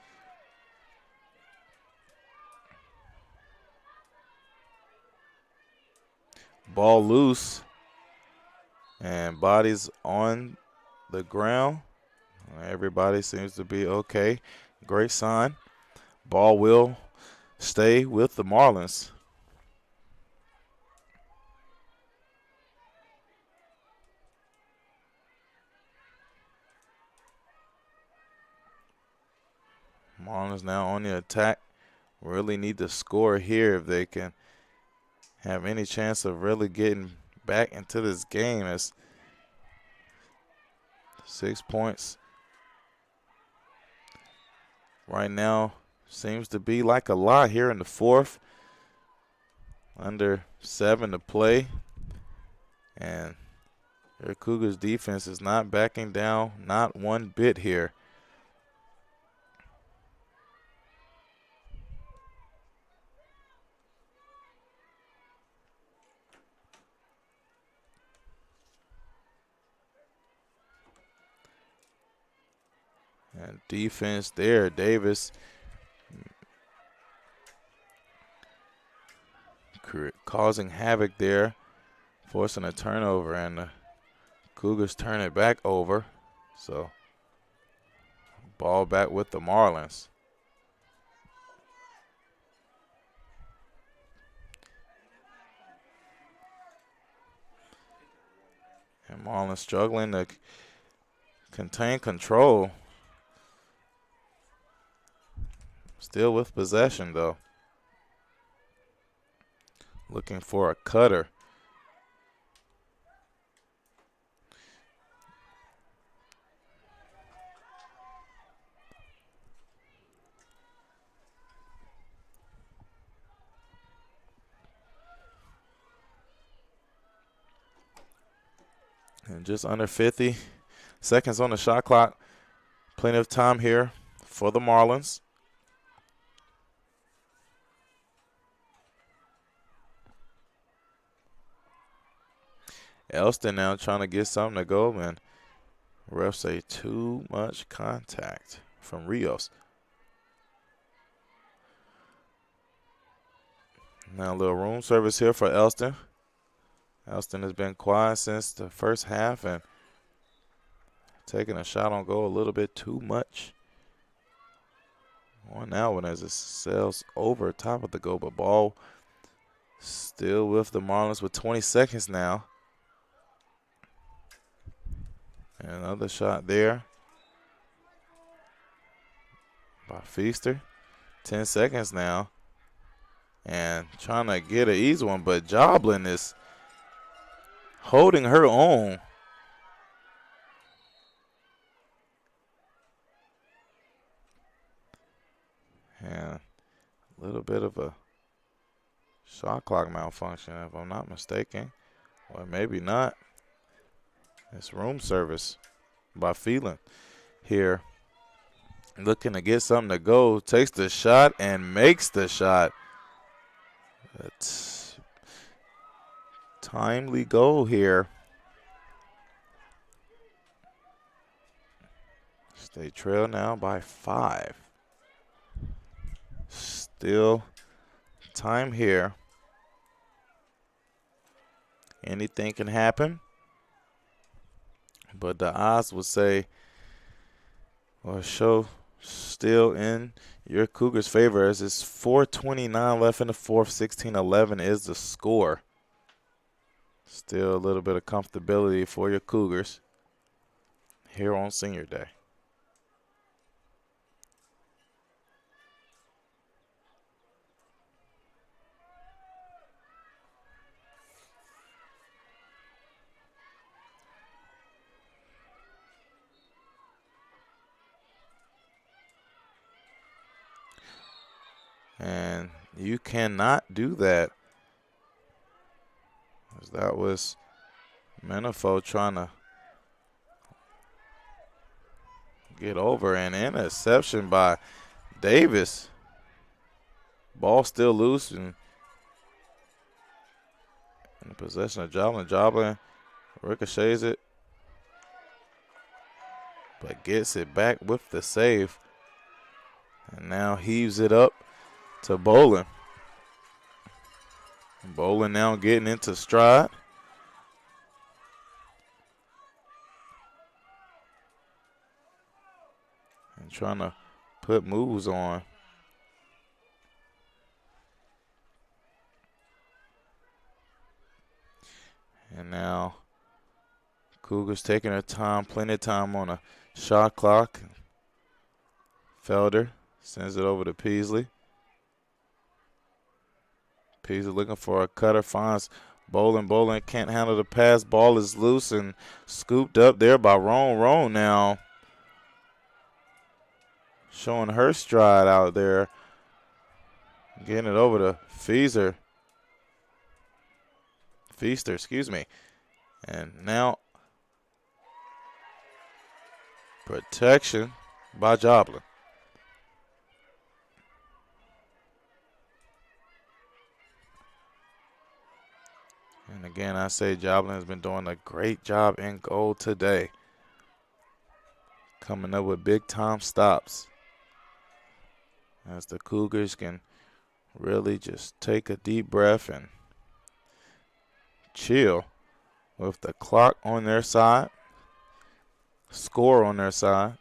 Ball loose. And bodies on the ground. Everybody seems to be okay. Great sign. Ball will stay with the Marlins. Marlins now on the attack really need to score here if they can have any chance of really getting back into this game. As 6 points right now seems to be like a lot here in the fourth. Under 7 to play. And their Cougars defense is not backing down, not one bit here. And defense there, Davis causing havoc there, forcing a turnover, and the Cougars turn it back over. So ball back with the Marlins. And Marlins struggling to contain control. Still with possession, though. Looking for a cutter. And just under 50 seconds on the shot clock. Plenty of time here for the Marlins. Elston now trying to get something to go, and refs say too much contact from Rios. Now a little room service here for Elston. Elston has been quiet since the first half and taking a shot on goal a little bit too much. On that one as it sails over top of the goal, but ball still with the Marlins with 20 seconds now. And another shot there by Feaster. 10 seconds now. And trying to get an easy one, but Joblin is holding her own. And a little bit of a shot clock malfunction, if I'm not mistaken. Or maybe not. It's room service by Phelan here. Looking to get something to go. Takes the shot and makes the shot. That's timely goal here. They trail now by 5. Still time here. Anything can happen. But the odds would say, or show, still in your Cougars' favor as it's 4:29 left in the fourth. 16-11 is the score. Still a little bit of comfortability for your Cougars here on Senior Day. And you cannot do that. That was Menifo trying to get over, an interception by Davis. Ball still loose and in possession of Joblin. Joblin ricochets it, but gets it back with the save. And now heaves it up to Bolin. Bolin now getting into stride. And trying to put moves on. And now Cougars taking their time, plenty of time on a shot clock. Felder sends it over to Peasley. Peasley looking for a cutter, finds Bolin. Bolin can't handle the pass. Ball is loose and scooped up there by Roan. Roan now showing her stride out there. Getting it over to Feaster, excuse me. And now protection by Joplin. And again, I say Joplin has been doing a great job in goal today. Coming up with big time stops. As the Cougars can really just take a deep breath and chill with the clock on their side, score on their side.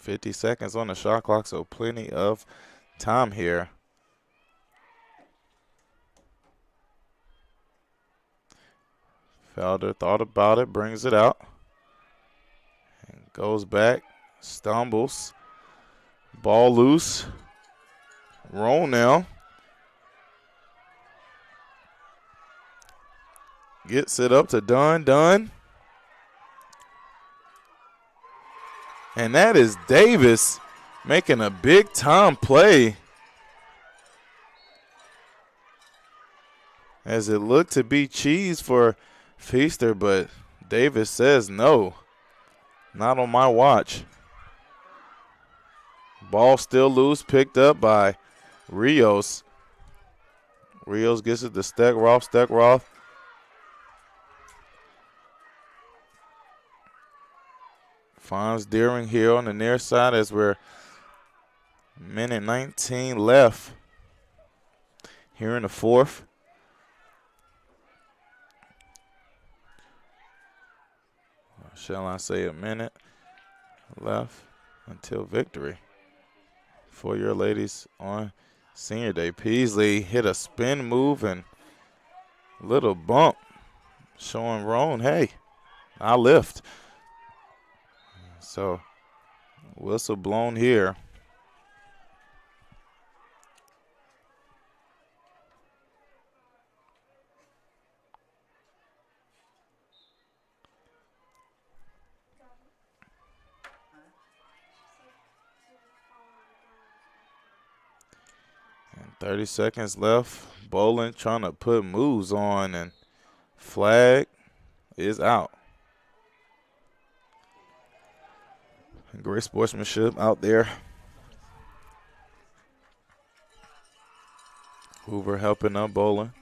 $50 seconds on the shot clock, so plenty of time here. Felder thought about it, brings it out, and goes back, stumbles. Ball loose. Roll now. Gets it up to Dunn. And that is Davis making a big time play. As it looked to be cheese for Feaster, but Davis says no. Not on my watch. Ball still loose, picked up by Rios. Rios gets it to Steckroth. Steckroth finds Deering here on the near side as we're minute 19 left here in the fourth. Shall I say a minute left until victory for your ladies on senior day. Peasley hit a spin move and little bump showing Roan, hey, I lift. So whistle blown here. And 30 seconds left. Bolin trying to put moves on, and flag is out. Great sportsmanship out there. Hoover helping up Bolin.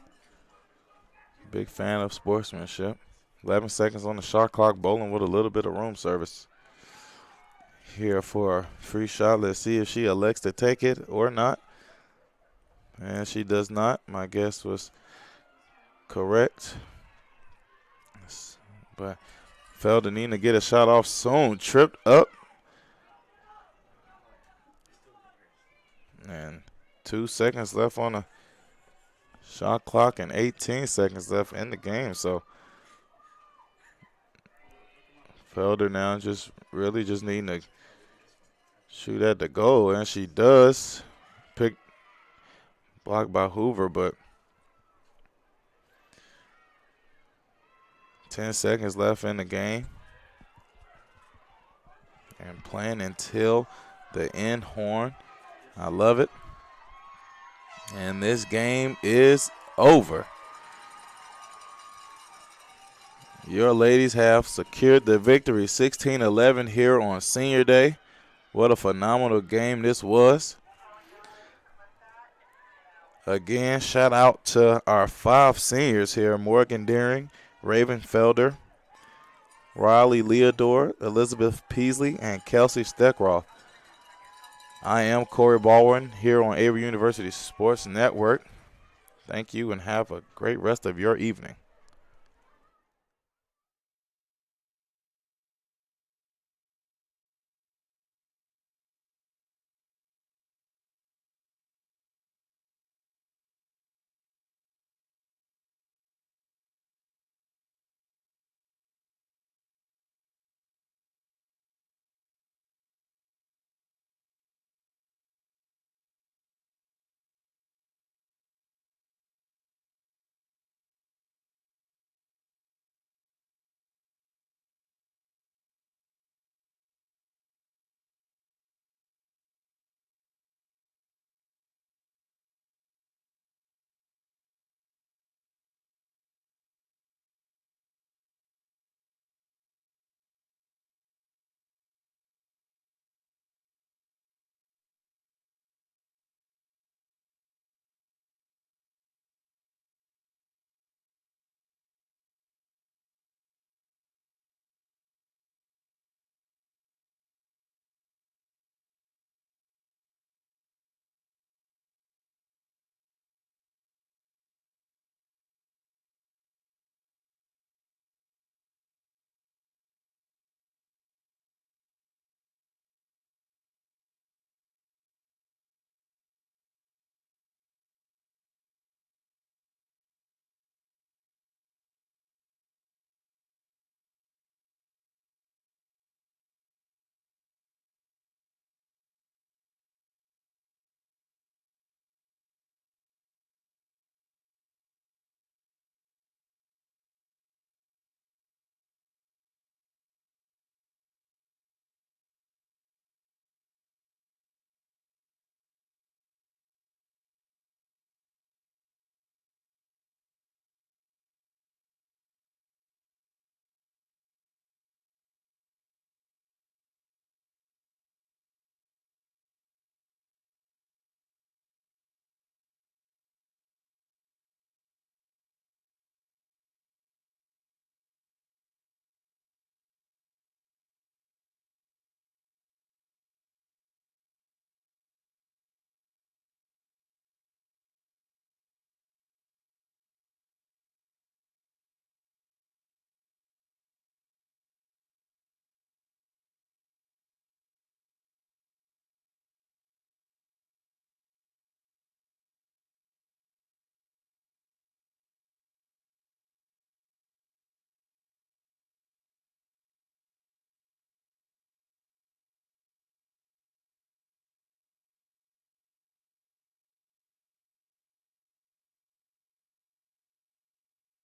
Big fan of sportsmanship. 11 seconds on the shot clock. Bolin with a little bit of room service here for a free shot. Let's see if she elects to take it or not. And she does not. My guess was correct. But Felder needing to get a shot off soon. Tripped up. And 2 seconds left on the shot clock and 18 seconds left in the game. So Felder now just really just needing to shoot at the goal, and she does. Blocked by Hoover, but 10 seconds left in the game. And playing until the end horn. I love it. And this game is over. Your ladies have secured the victory 16-11 here on Senior Day. What a phenomenal game this was. Again, shout out to our 5 seniors here: Morgan Deering, Raven Felder, Riley Leodore, Elizabeth Peasley, and Kelsey Steckroth. I am Corey Baldwin here on Averett University Sports Network. Thank you and have a great rest of your evening.